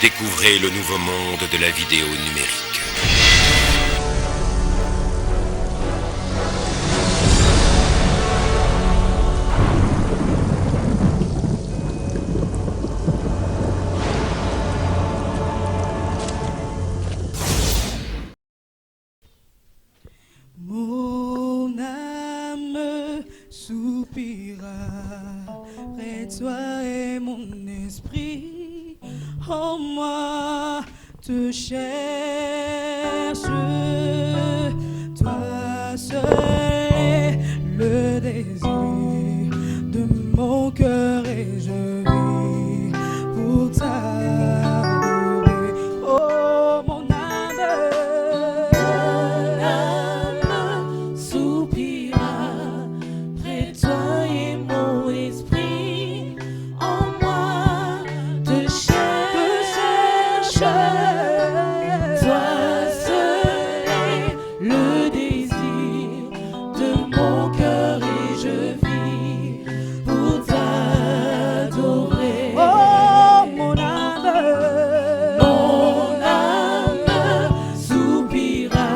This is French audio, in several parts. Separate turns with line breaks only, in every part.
Découvrez le nouveau monde de la vidéo numérique.
Mon âme soupira près de toi et mon esprit en moi te cherche. Toi seul est le désir de mon cœur et je vis pour t'adorer. Oh mon âme soupira près de toi et mon esprit en moi te cherche. Toi seul est le désir de mon cœur et je vis pour t'adorer. Oh mon âme soupira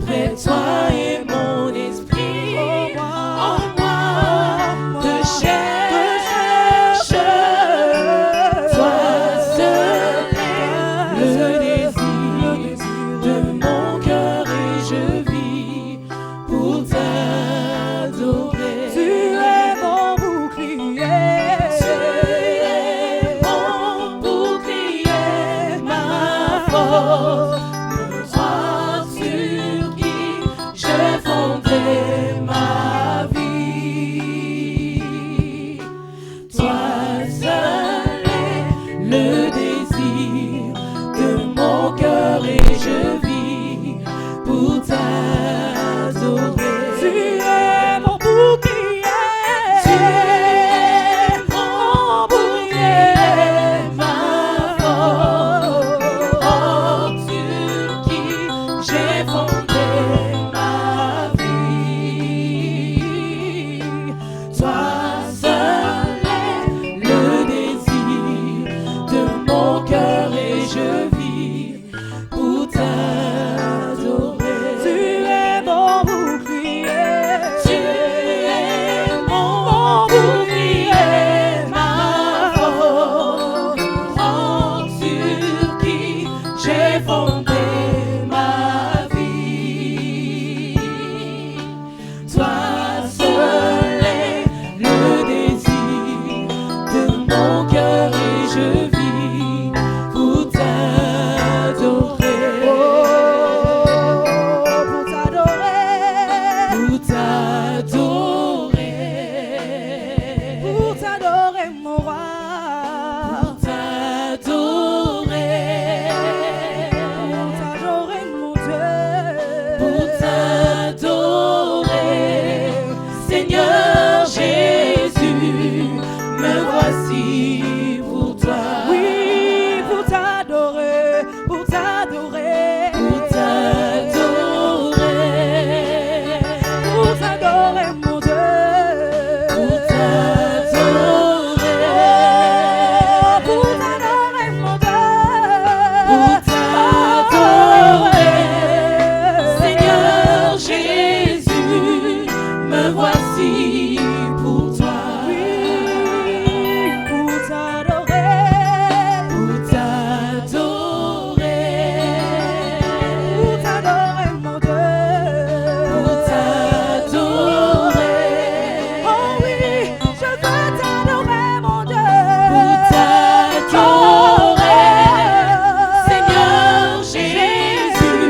près de toi et mon esprit en moi te cherche. Toi seul est le désir de mon cœur et je vis pour t'adorer. Tu es mon bouclier, ma force, mon toit sur qui je fondais ma vie. Toi seul est le désir de mon cœur et je vis pour t'adorer. Tu es mon bouclier, ma force sur qui j'ai fondé ma vie. Toi seul est le désir de mon cœur et je vis pour t'adorer. Tu es mon bouclier, ma force sur qui j'ai fondé ma vie. Toi seul est le désir de mon cœur et je vis pour t'adorer. Pour t'adorer, mon roi. Pour t'adorer, mon Dieu. Pour t'adorer, Seigneur Jésus, me voici pour toi. Oui, pour t'adorer, pour t'adorer, pour t'adorer, pour t'adorer, mon Dieu. Pour t'adorer, pour t'adorer, mon Dieu. Pour t'adorer, Seigneur Jésus, me voici pour toi. Oui, pour t'adorer, pour t'adorer, mon Dieu. Pour t'adorer, oh oui, je veux t'adorer, mon Dieu. Pour t'adorer, Seigneur Jésus,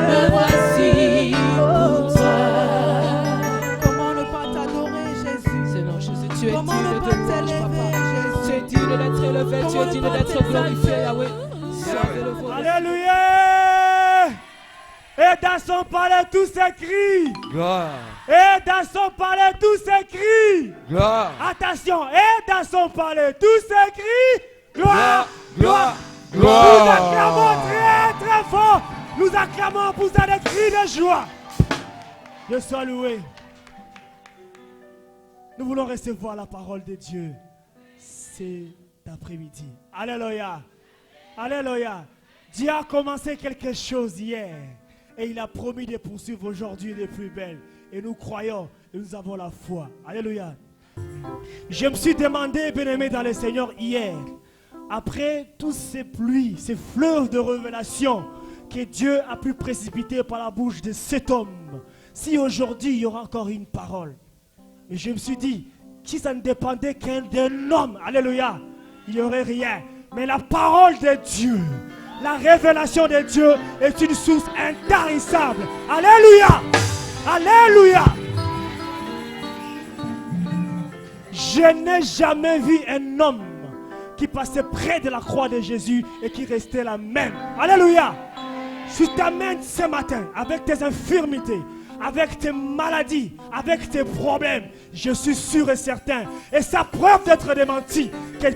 me voici pour toi. Comment ne pas t'adorer, Jésus?
Seigneur Jésus, tu es
Comment
digne
ne
de
pas
louange,
t'élever,
papa.
Jésus?
Tu es digne d'être élevé, tu es digne d'être glorifié, Yahweh.
Alléluia. Et dans son palais tout s'écrit.
Gloire,
Et dans son palais tout s'écrit.
gloire,
Attention. Et dans son palais tout s'écrit. Gloire, gloire,
gloire.
Nous acclamons très très fort. Nous acclamons pour ça des cris de joie. Je sois loué. Nous voulons recevoir la parole de Dieu cet après-midi. Alléluia. Alléluia. Dieu a commencé quelque chose hier. Et il a promis de poursuivre aujourd'hui les plus belles. Et nous croyons et nous avons la foi. Alléluia. Je me suis demandé, bien-aimé dans le Seigneur, hier, après toutes ces pluies, ces fleuves de révélation que Dieu a pu précipiter par la bouche de cet homme, si aujourd'hui il y aura encore une parole. Et je me suis dit, si ça ne dépendait d'un homme, alléluia, il n'y aurait rien. Mais la parole de Dieu, la révélation de Dieu est une source intarissable. Alléluia! Alléluia! Je n'ai jamais vu un homme qui passait près de la croix de Jésus et qui restait la même. Alléluia! Je t'amène ce matin avec tes infirmités, avec tes maladies, avec tes problèmes. Je suis sûr et certain, et ça preuve d'être démenti, que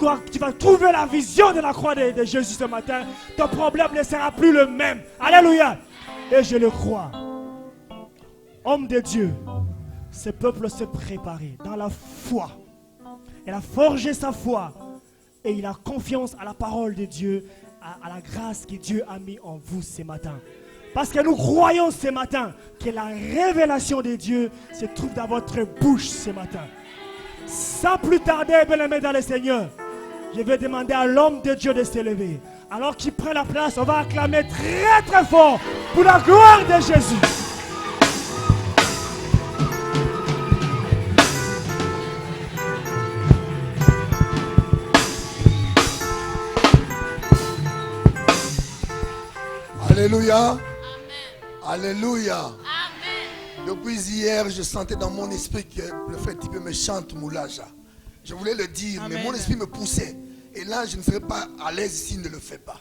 quand tu vas trouver la vision de la croix de Jésus ce matin, ton problème ne sera plus le même. Alléluia! Et je le crois. Homme de Dieu, ce peuple s'est préparé dans la foi. Il a forgé sa foi et il a confiance à la parole de Dieu, à la grâce que Dieu a mis en vous ce matin. Parce que nous croyons ce matin que la révélation de Dieu se trouve dans votre bouche ce matin. Sans plus tarder, bien-aimés dans le Seigneur, je vais demander à l'homme de Dieu de se lever. Alors qu'il prend la place, on va acclamer très très fort pour la gloire de Jésus.
Alléluia. Amen. Alléluia. Amen. Depuis hier, je sentais dans mon esprit que le frère Tibé me chante Moulaja. Je voulais le dire, Amen. Mais mon esprit me poussait. Et là, je ne serais pas à l'aise s'il ne le fait pas.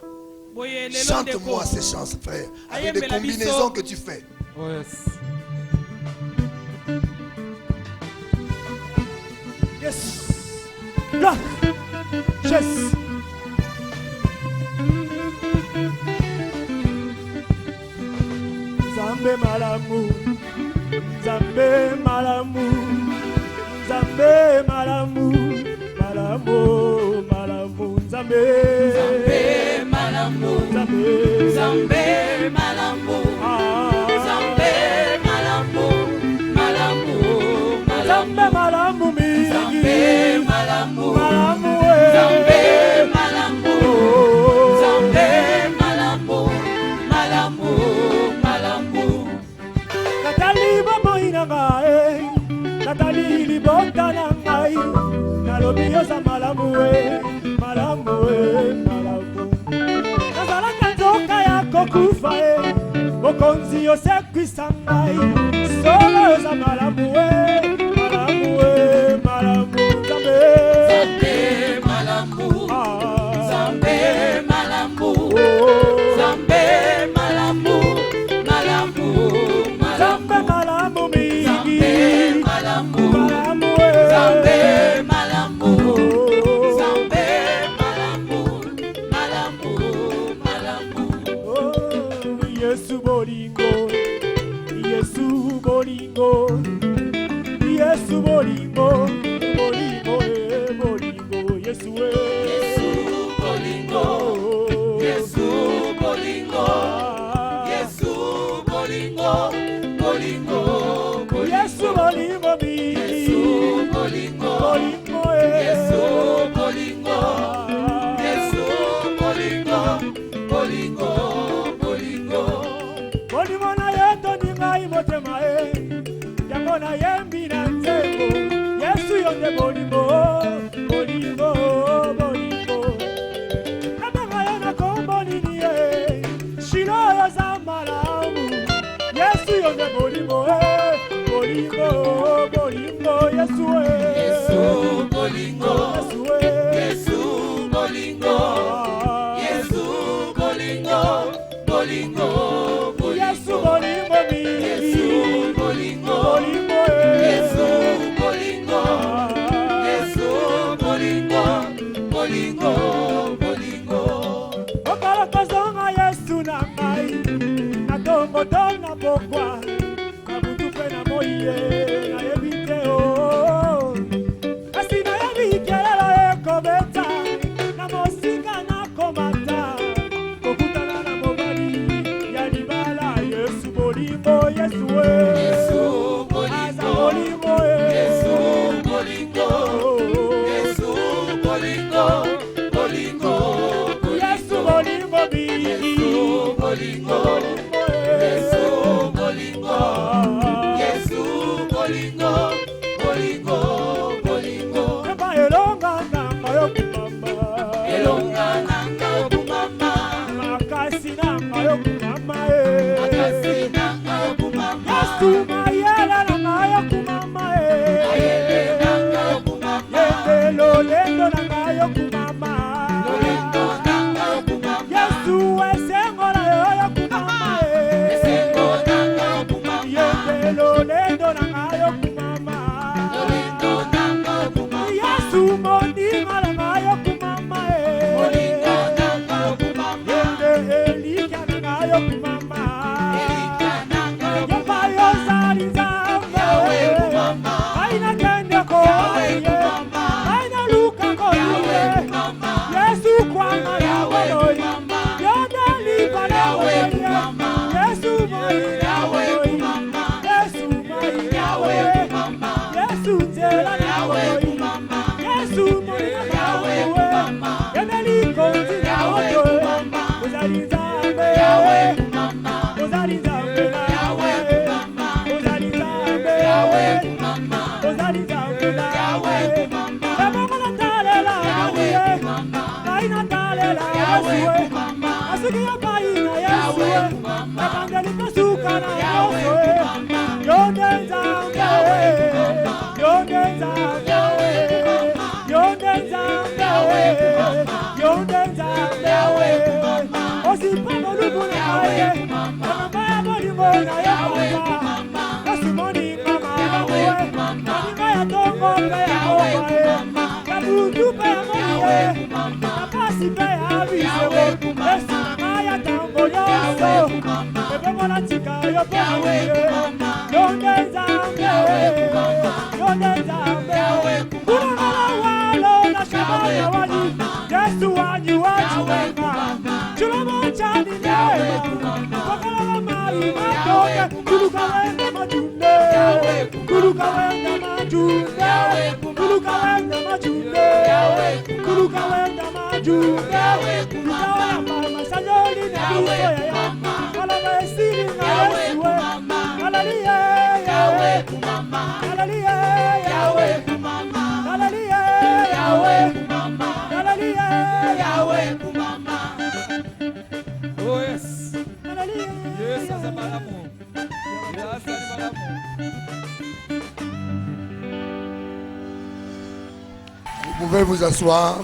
Chante-moi ces chants, frère, avec des combinaisons que tu fais.
Oh yes.
Yes. Là. Yes. Zambe malamu, Zambe malamu, Zambe malamu, malamu, malamu, Zambe,
Zambe malamu,
Zambe,
Zambe malamu, Zambe malamu, malamu,
Zambe malamu mi,
Zambe malamu,
malamu,
Zambe malamu, Zambe malamu, malamu.
Natali baba inangae, Natali libota nangai, nalobi yosa malamu malamu, malamu. Nazala kanzoka ya kokufa mokonzi yose kwisangai, solo yosa malamu malamu, malamu. Zambe
malamu, Zambe malamu, Zambe malamu, malamu.
Zambe malamu mi,
Zambe malamu,
malamu,
Zambe malamu, Zambe malamu, malamu, malamu.
Oh, Yesu bolingo, Yesu bolingo, Yesu bolingo, bolingo, bolingo, Yesu
bolingo, Yesu bolingo, Yesu bolingo, bolingo,
Yesu bolingo mi,
Yesu bolingo,
bolingo,
Yesu bolingo, Yesu bolingo, bolingo, bolingo.
bolingo na yeto ningai motema yango na yembi na nzembo, Yesu yonde bolingo, bolingo.
bolingo,
Yesu bolingo mingi.
bolingo, Yesu bolingo, Yesu bolingo, bolingo, bolingo.
Eba elonga nanga yokumama.
Elonga nanga yokumama,
Makasi nanga yokumama.
makasi nanga yokumama,
Yesu mayele nanga yokumama.
ayele nanga yokumama,
Yende lolendo nanga yokumama.
lolendo nanga yokumama,
Yesu esengo na yo yokumama.
esengo nanga yokumama,
Yende lolendo nanga yokumama.
lolendo nanga yokumama,
Yesu mondinga nanga yokumama.
bolingo nanga yokumama,
Yende elika nanga yokumama.
elika nanga
Yoba
yokumama,
yozali nzambe.
Yahweh kumama,
Aina kende ko
Yahweh
ye.
kumama,
Aina luka ko
Yahweh
ye.
kumama,
Yesu kwama
Yahweh
Yahweh.
kumama,
Yoda lipa
Yahweh
Yahweh.
kumama,
Yesu moi
Yahweh
Yahweh.
kumama,
Yesu moi
Yahweh
Yahweh.
kumama,
Yesu nzela
Yahweh
Yahweh.
kumama,
Yesu moi
Yahweh
Yahweh.
kumama,
Yemeli konzi
Yahweh
Yahweh.
kumama,
Uzali nzambe.
Yahweh kumama,
Uzali nzambe na
Yahweh kumama,
Uzali nzambe.
Yahweh kumama,
Uzali nzambe na
Yahweh kumama,
Ebongola talela
Yahweh
Yahweh.
kumama,
Kaina talela
Yahweh
Yahweh.
kumama,
Asikia paina
Yahweh
Yahweh.
kumama,
Evangelika suka na
Yahweh
Yahweh.
kumama,
Yonde nzambe.
Yahweh kumama,
Yonde nzambe.
Yahweh kumama,
Yonde nzambe.
Yahweh kumama,
Yonde nzambe.
Yahweh kumama,
Osipamo lugu na
Yahweh
ye.
kumama,
Anambaya bolingo na
Yahweh
ye papa.
kumama,
Osimoni mama
Yahweh
Yahweh.
kumama,
Moninga ya tongo pe ya
Yahweh
moka ye.
kumama,
Ya butu pe ya
Yahweh
moye.
kumama,
Napasi pe ya
Yahweh
bisewo.
kumama,
Yesu nanga ya tango
Yahweh
yoso.
kumama,
Ebongola tika yo pe
Yahweh
ye.
kumama,
Yonde nzambe.
Yahweh kumama,
Yonde nzambe.
Yahweh kumama,
Kunangala walo na shabana
Yahweh
wali.
kumama,
Yesu wanyi
Yahweh
wachunga.
kumama,
Chulomo chani
Yahweh
lewa.
kumama,
Bakala mai
Yahweh
matoke.
kumama,
Kuluka wenda majunde.
Yahweh kumama,
Kuluka wenda majunde.
Yahweh kumama,
Kuluka wenda majunde.
Yahweh kumama,
Kuluka wenda majunde.
Yahweh kumama,
Itawa mama sayoli na
Yahweh
duso ya.
kumama,
Kala wesiri na
Yahweh
Yesu.
kumama,
Hallelujah.
Yahweh kumama,
Hallelujah.
Yahweh kumama,
Hallelujah.
Yahweh kumama,
Hallelujah.
Yahweh kumama.
Oh yes.
Hallelujah.
Yes, as a malamu. Yes, as a malamu.
Vous pouvez vous asseoir.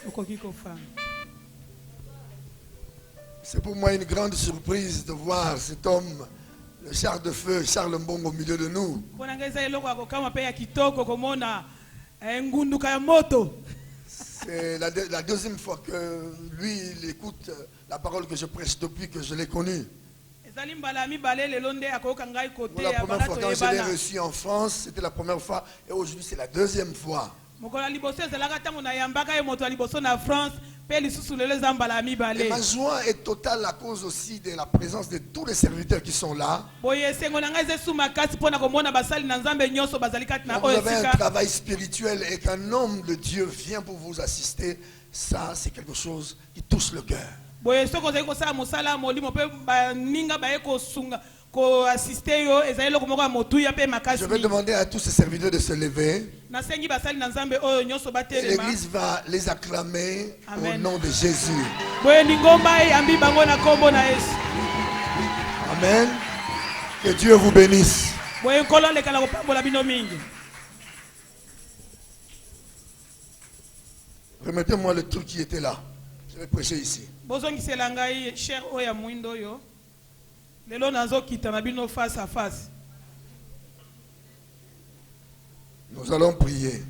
Okoki kofanda.
C'est pour moi une grande surprise de voir cet homme, le char de feu, Charles Mbongo, au milieu de nous.
Mpona ngai eza eloko ya kokama mpe ya kitoko komona ngunduka ya moto.
C'est la deuxième fois que lui, il écoute la parole que je prêche depuis que je l'ai connu.
Ezali mbala ya mibale lelo nde akoyoka ngai
Pour
kote
la
ya
première
bana
fois, quand je l'ai
toyebana.
reçu en France, c'était la première fois. Et aujourd'hui, c'est la deuxième fois.
Mokolo ya liboso ezalaka ntango nayambaka ye moto ya liboso na France mpe lisusu lelo eza mbala ya
Et
mibale.
ma joie est totale à cause aussi de la présence de tous les serviteurs qui sont là.
Boye esengo na ngai eza esu makasi mpona komona basali na nzambe nyonso bazali kati na
Quand vous
oyo
avez un
esika.
travail spirituel et qu'un homme de Dieu vient pour vous assister, ça, c'est quelque chose qui touche le cœur.
Boye soki ozali kosala mosala ya molimo mpe baninga baye kosunga koasiste yo ezali eloko moko ya motuya mpe makasi
Je vais
mingi.
demander à tous ces serviteurs de se lever.
Nasengi basali na nzambe oyo nyonso
Et
batelema.
l'Église va les acclamer
Amen.
au nom de Jésus.
Boye ndingomba eyambi bango na kombo na Yesu.
Amen. Que Dieu vous bénisse.
Boye nkolo aleka na kopambola bino mingi.
Remettez-moi le truc qui était là. Je vais prêcher ici.
Bozongisela ngai cher oyo ya mwindo oyo. Lelo nazokita na bino face à face.
Nous allons prier.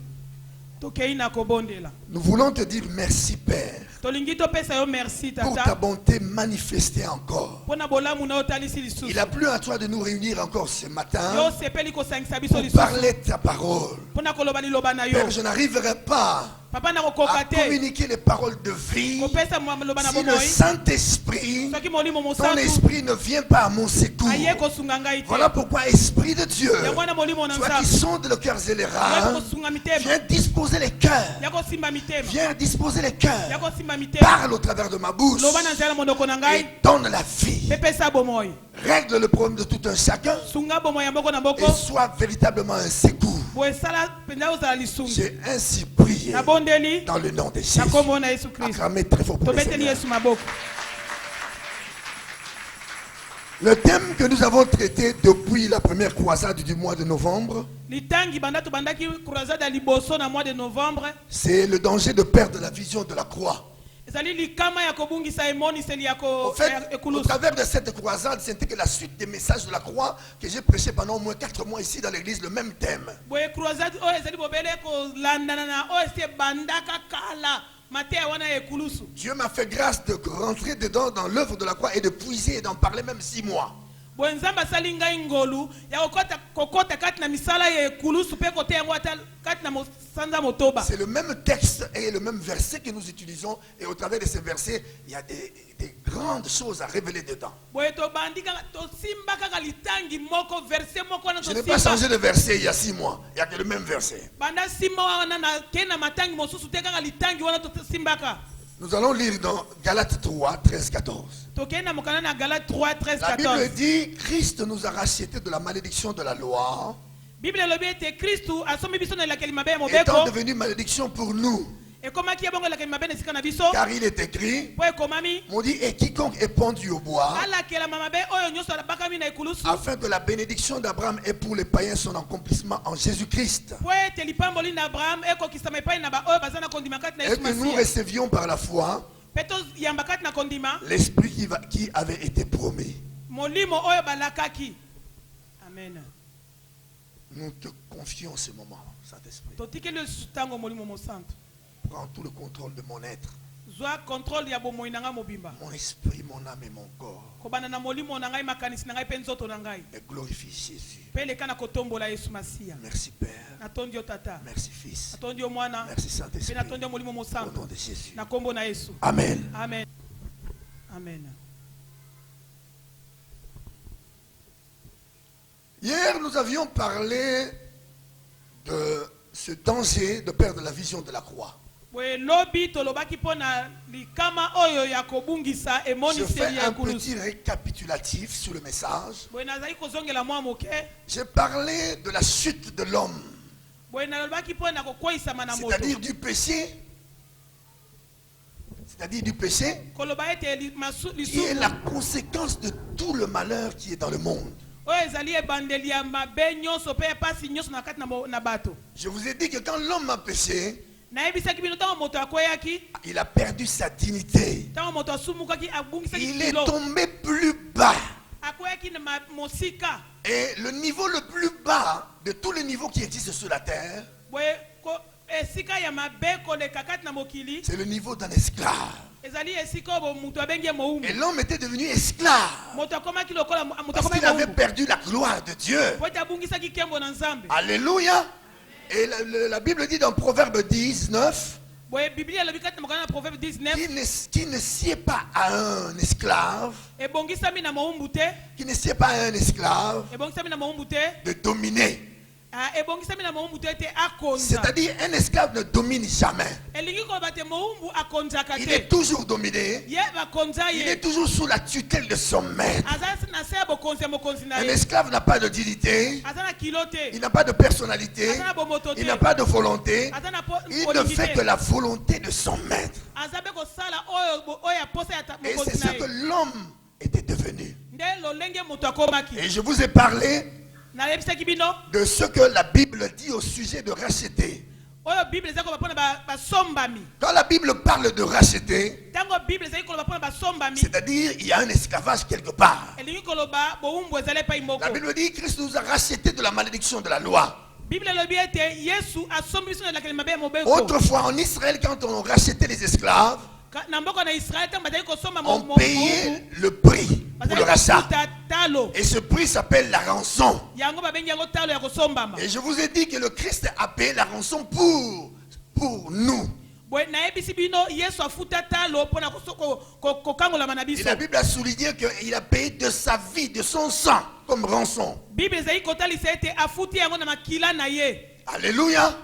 Tokei na kobondela.
Nous voulons te dire merci, Père,
Tolingi topesa yo merci
pour ta
tata.
bonté manifestée encore.
Pona bolamu na otalisi lisusu.
Il a plu à toi de nous réunir encore ce
Yo
matin
sepeli kosangisa biso
pour
lisusu.
parler de ta parole.
Pona koloba liloba na yo.
Père, je n'arriverai pas
papa na
à
kokoka te
communiquer les paroles de vie.
kopesa maloba na
Si le
bomoi
Saint-Esprit,
soki molimo
ton
mosantu
esprit ne vient pas à mon secours.
aye kosunga ngai te
Voilà pourquoi, Esprit de Dieu,
yango wana molimo na
toi qui
nzambe
sondes le cœur et les
ya
reins,
kosunga mitema
viens disposer les cœurs.
ya kosimba mitema
Viens disposer les
ya
cœurs.
kosimba mitema
Parle au travers de ma bouche
loba na nzela monoko na ngai
et donne la vie.
pepesa bomoi
Règle le problème de tout un chacun
sunga bomoi ya mboko na mboko
et sois véritablement un secours.
boesala mpenza ozala lisungi
J'ai ainsi prié
nabondeli
dans le nom de
na
Jésus.
kombo na yesu kristo
Acclamez très fort pour le
tobeteli
Seigneur.
yesu maboko.
Le thème que nous avons traité depuis la première croisade du mois de novembre,
litangi banda tobandaki croisade ya liboso na mois de novembre
c'est le danger de perdre la vision de la croix.
ezali likama ya kobungisa emoniseli ya
En fait, au
ekulusu
travers de cette croisade, c'était que la suite des messages de la croix que j'ai prêché pendant au moins 4 mois ici dans l'église, le même thème.
boye croisade oyo ezali bobele kolandana na oyo esi ebandaka kala mateya wana ya ekulusu
Dieu m'a fait grâce de rentrer dedans dans l'œuvre de la croix et de puiser et d'en parler même 6 mois.
boye nzambe asali ngai ngolu ya kokota kati na misala ya ekulusu mpe koteya yango ata kati na mosanza motoba.
C'est le même texte et le même verset que nous utilisons. Et au travers de ces versets, il y a des grandes choses à révéler dedans.
boye tobandi kaka tosimba kaka litangi moko verse moko wana
Je n'ai pas changé de verset il y a 6 mois. Il n'y a que le même verset.
banda simba wana na ke na matangi mosusu te kaka litangi wana tosimbaka.
Nous allons lire dans Galates 3, 13, 14.
tokei na mokanda na Galate 3 13
La Bible
14
dit, Christ nous a rachetés de la malédiction de la loi,
bible elobi ete kristu asombi biso na elakeli mabe ya
étant
mobeko
devenu malédiction pour nous.
ekomaki ebongo elakeli mabe na esika na biso
Car il est écrit,
mpo ekomami
on dit, et quiconque est pendu au bois,
alakelama mabe oyo nyonso alabakami na ekulusu
afin que la bénédiction d'Abraham ait pour les païens son accomplissement en Jésus-Christ.
mpo ete lipamboli na abraham ekokisama epai na baoyo baza na kondima kati na
Et
yesu
que nous
masiya
recevions par la foi
mpe toyamba kati na kondima
l'Esprit qui avait été promis.
molimo oyo balakaki. Amen.
Nous te confions ce moment, Saint-Esprit.
totikeli lisusu ntango molimo mosantu
Prends tout le contrôle de mon être,
zwa contrôle ya bomoi na ngai mobimba
mon esprit, mon âme et mon corps.
kobanda na molimo na ngai makanisi na ngai mpe nzoto na ngai
Et glorifie Jésus.
mpe eleka na kotombola yesu masiya.
Merci Père.
natondi yo tata,
Merci Fils.
natondi yo mwana,
Merci
mpe
Saint-Esprit.
natondi yo molimo
Au nom
mosantu
de Jésus.
na kombo na yesu.
Amen.
Amen. Amen.
Hier, nous avions parlé de ce danger de perdre la vision de la croix.
boye lobi tolobaki mpo na likama oyo ya kobungisa
Je
emoniseli
fais
ya
un
ekulusu.
petit récapitulatif sur le message.
boye nazali kozongela mwa moke
J'ai parlé de la chute de l'homme,
boye nalobaki mpo na kokweyisama na moto
c'est-à-dire du péché. C'est-à-dire du péché
koloba ete
qui est
lisumu
la conséquence de tout le malheur qui est dans le monde.
oyo ezali ebandeli ya mabe nyonso mpe epasi nyonso na kati na bato.
Je vous ai dit que quand l'homme a péché,
nayebisaki bino ntango moto akweyaki,
il a perdu sa dignité.
ntango moto asumukaki abungisaki
Il est
kilo
tombé plus bas.
akweyaki na mosika.
Et le niveau le plus bas de tous les niveaux qui existent sur la terre,
boye esika ya mabe koleka kati na mokili
c'est le niveau d'un esclave.
ezali esika oyo moto abengi moumbu.
Et l'homme était devenu esclave
moto akomaki lokola moto
parce qu'il
akomaki
avait
moumbu
perdu la gloire de Dieu.
po ete abungisaki nkembo na nzambe.
Alléluia. Et la Bible dit dans Proverbe 19
boye biblia elobi kati na mokana na proverbe 19
qui ne sied pas à un esclave,
ebongisami na moumbu te,
qui ne sied pas à un esclave
ebongisami na moumbu te,
de dominer.
ebongisami na moumbu te ete akonza.
C'est-à-dire un esclave ne domine jamais.
elingi koloba te moumbu akonzaka
Il
te,
est toujours dominé.
ye bakonza
Il
ye,
est toujours sous la tutelle de son maître.
aza na se ya bokonzi ya mokonzi na
Un
ye,
esclave n'a pas de dignité.
aza na kilo te,
Il n'a pas de personnalité.
aza na bomoto te,
Il n'a pas de volonté.
aza na
Il ne
kolingi
fait que
te,
la volonté de son maître.
aza mpe kosala oyo ya posa ya
Et c'est
mokonzi
ce
na
que
ye,
l'homme était devenu.
nde lolenge moto akomaki.
Et je vous ai parlé
nayebisaki bino
de ce que la Bible dit au sujet de racheter.
oyo bible ezali koloba mpona basombami.
Quand la Bible parle de racheter,
ntango bible ezali koloba mpona basombami,
c'est-à-dire il y a un esclavage quelque part.
elingi koloba bowumbu ezali epai moko.
La Bible dit Christ nous a rachetés de la malédiction de la loi.
bible elobi ete yesu asombi biso na elakeli mabe ya mobeko.
Autrefois en Israël, quand on rachetait les esclaves,
na mboka na israel ntango bazali kosomba
on payait le prix pour le rachat.
talo
Et ce prix s'appelle la rançon.
yango babengi yango talo ya kosombama.
Et je vous ai dit que le Christ a payé la rançon pour pour nous.
boye nayebisi bino Yesu afuta talo pona kokangola na
Et
biso.
la Bible a souligné qu'il a payé de sa vie, de son sang, comme rançon.
Bible ezali kotalisa ete afuti yango na makila na ye.
Alléluia.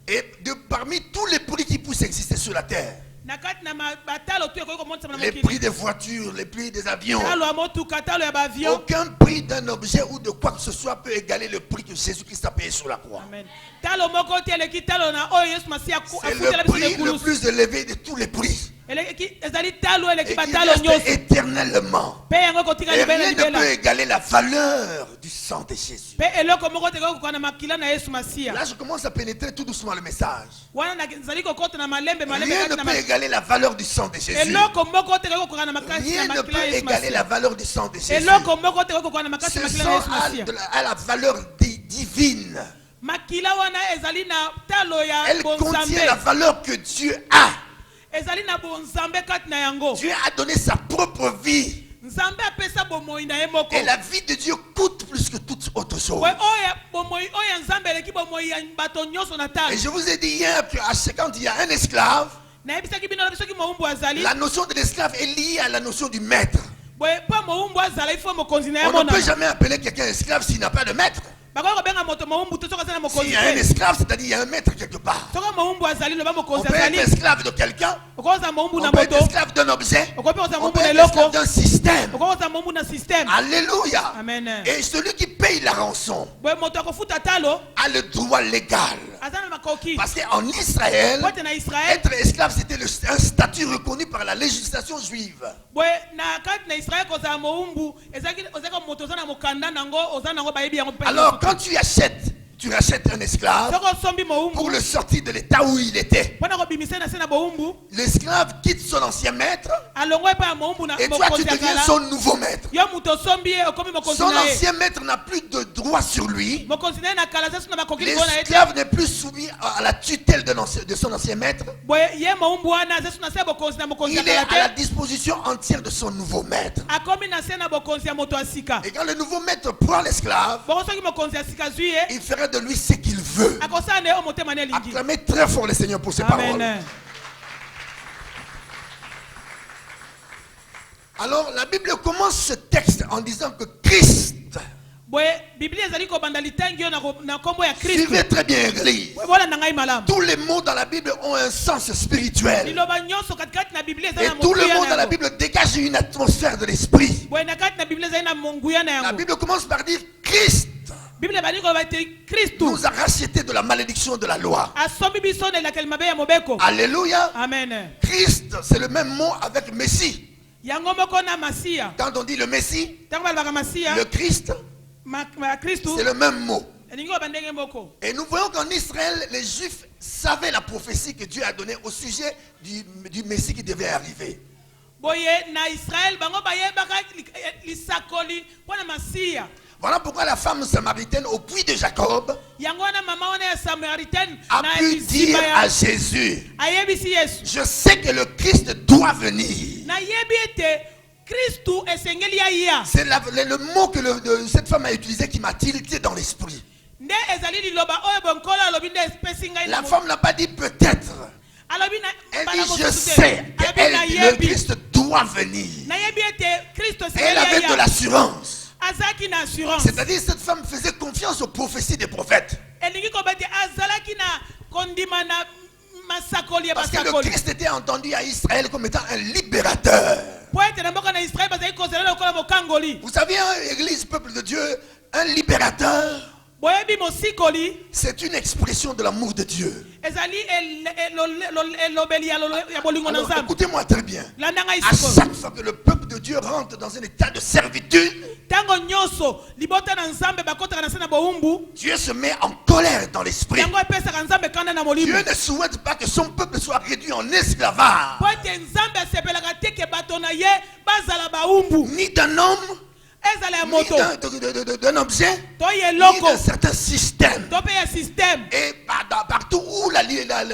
Et parmi tous les prix qui puissent exister sur la terre,
Na kati na batalo tu ekoki komonisa na
les
mokili.
prix des voitures, les prix des avions,
Talo ya motuka, talo ya bavion.
aucun prix d'un objet ou de quoi que ce soit peut égaler le prix que Jésus-Christ a payé sur la croix.
Amen. Talo moko te eleki talo na oyo Yesu Masiya
C'est
afutela
le
biso
prix
na
le
kulusu.
plus élevé de tous les prix.
Eleki ezali talo eleki
Et qui
batalo
reste
nyonso.
éternellement.
Pe yango kotika
Et
libela
rien ne
libela.
peut égaler la valeur du sang de Jésus.
Pe eloko moko te kokana na makila na Yesu Masiya.
Là, je commence à pénétrer tout doucement le message.
Wana na zali kokota na malembe
Rien
kati
ne
na
peut égaler la valeur du sang de Jésus.
eloko moko te kokana na makasi
Rien
na
ne
makila
peut
ya Yesu
égaler la
Masiya.
valeur du sang de Jésus.
Eloko moko te kokana na makasi
Ce
na makila
sang
na Yesu Masiya.
a la valeur divine.
Makila wana ezali na talo ya
Elle contient la
bonzambe.
valeur que Dieu a.
Ezali na bonzambe kati na yango.
Dieu a donné sa propre vie.
Nzambe apesa bomoi na ye moko.
Et la vie de Dieu coûte plus que toute autre chose.
We oya bomoi oya nzambe eleki bomoi ya bato nyonso na talo.
Et je vous ai dit hier que quand il y a un esclave,
Nayebisaki bino soki moumbu azali.
la notion de l'esclave est liée à la notion du maître.
Boye pa moumbu azala il faut mokonzi na ye
On ne
mona.
peut jamais appeler quelqu'un esclave s'il n'a pas de maître.
Bako kobenga moto moumbu to soka sana mokonzi.
S'il y a un esclave, c'est-à-dire qu'il y a un maître quelque part.
Soka moumbu azali loba
On
mokonzi
peut être
azali.
esclave de quelqu'un.
Okoza moumbu na
On peut être
moto.
esclave d'un objet.
Okoza
On
moumbu
peut
na
être
eloko.
esclave d'un système.
Okoza moumbu na système.
Alléluia.
Amen.
Et celui qui paye la rançon
Boye moto akofuta talo
a le droit légal.
azana makoki.
Parce qu'en Israël,
Pote na Israël.
être esclave, c'était un statut reconnu par la législation juive.
Boye na kati na Israël koza moumbu ezaki ozaka moto zana mokanda nango ozana nango bayebi yango pe.
Alors, quand tu rachètes un esclave
Soko sombi moumbu.
pour le sortir de l'état où il était.
Pona ko bimisa na sena moumbu.
L'esclave quitte son ancien maître
Alongwe pa moumbu na
et toi, tu
mokonzi
deviens
akala.
son nouveau maître.
Yo muto sombi e okomi mokonzi
Son
na ye.
ancien maître n'a plus de droit sur lui.
Mokonzi na ye na kala zesu na makoki bona ete.
L'esclave n'est plus soumis à la tutelle de son ancien maître.
Boye ye moumbu wana zesu na se bokonzi na mokonzi
Il est
akala
à la
te.
disposition entière de son nouveau maître.
Akomi na se na bokonzi ya moto asika.
Et quand le nouveau maître prend l'esclave,
Boko soki mokonzi asika zui ye.
il fera de lui ce qu'il veut.
Akosana ne yo motema ne lingi.
Acclamez très fort le Seigneur pour ses paroles.
Amen.
Alors la Bible commence ce texte en disant que Christ,
Boye Biblia ezali ko banda litangi yo na kombo ya Kristo.
suivez très bien l'église.
Boye bona na ngai malamu.
Tous les mots dans la Bible ont un sens spirituel.
Liloba nyonso katikati na Biblia
Et
ezali na
tous les
monguya
mots
na
dans la
yango.
Bible dégagent une atmosphère de l'esprit.
Boye na kati na Biblia ezali na monguya na
La
yango.
Bible commence par dire Christ
Biblia bani ko bati Kristo.
nous a rachetés de la malédiction de la loi.
Asombi biso na lakeli mabe ya mobeko.
Alléluia.
Amen.
Christ, c'est le même mot avec Messie.
Yango moko na Masia.
Quand on dit le Messie,
Tango balaka Masia.
le Christ,
Ma Kristo.
c'est le même mot.
Elingi ko bandenge moko.
Et nous voyons qu'en Israël, les Juifs savaient la prophétie que Dieu a donnée au sujet du Messie qui devait arriver.
Boye na Israël bango bayebaka lisakoli pona Masia.
Voilà pourquoi la femme samaritaine au puits de Jacob
Yango na mama wana ya Samaritaine
a
na
pu dire
bisima
à
ya
Jésus,
ayebisi Yesu.
je sais que le Christ doit venir.
Na yebi ete Kristo esengeli ya ya.
C'est le mot que cette femme a utilisé qui m'a tilté dans l'esprit.
Nde ezali liloba oyo bonkolo alobi nde espesi ngai
La
na
femme n'a pas dit peut-être.
alobi na
Elle
bana
dit je
mosusu te.
sais
Alobi na
que le
yebi.
Christ doit venir.
Na yebi ete Kristo
Elle
esengeli
avait
ya
de
ya.
l'assurance.
Azaki na assurance.
C'est-à-dire cette femme faisait confiance aux prophéties des prophètes.
Elingi ko bati azalaki na kondima na masakoli ya
Parce que le
basakoli.
Christ était entendu à Israël comme étant un libérateur.
Po ete na mboka na Israël bazali kozela lokola mokangoli.
Vous savez, Église, peuple de Dieu, un libérateur,
Boyebi mosikoli
c'est une expression de l'amour de Dieu.
ezali elobeli ya bolingo na
Alors,
Nzambe.
écoutez-moi très bien.
Landa ngai
À
sikoyo.
chaque fois que le peuple de Dieu rentre dans un état de servitude,
Tango nyonso libota na Nzambe bakotaka na se na boumbu.
Dieu se met en colère dans l'esprit.
Yango epesaka Nzambe kanda na
Dieu
molimo.
ne souhaite pas que son peuple soit réduit en esclavage,
Po ete Nzambe asepelaka te ke bato na ye bazala baumbu.
ni d'un homme,
Ezala ya
ni
moto.
d'un objet,
To ye
ni
loko.
d'un certain système.
To pe ya système.
Et partout où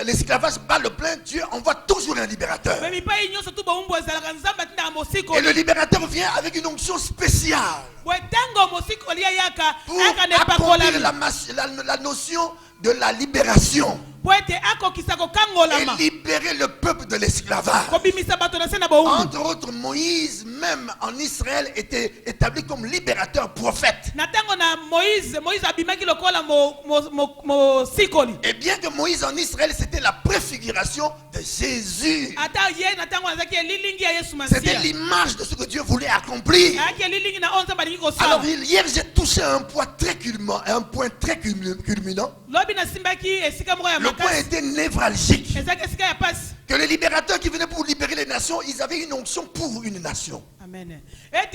l'esclavage bat le plein, Dieu envoie toujours un libérateur.
Me mipai nyonso tu baumbu ezalaka Nzambe atinda
Et le
mosikoli.
libérateur vient avec une onction spéciale
Boye tango mosikoli ayaka
pour
aka ne
approfondir
pakolami.
la notion de la libération. et libérer le peuple de l'esclavage. Entre autres, Moïse, même en Israël, était établi comme libérateur prophète. Et bien que Moïse en Israël, c'était la préfiguration de Jésus. C'était l'image de ce que Dieu voulait accomplir. Alors hier, j'ai touché un point très culminant. Le point était névralgique. Que les libérateurs qui venaient pour libérer les nations, ils avaient une onction pour une nation.
Amen.
Mais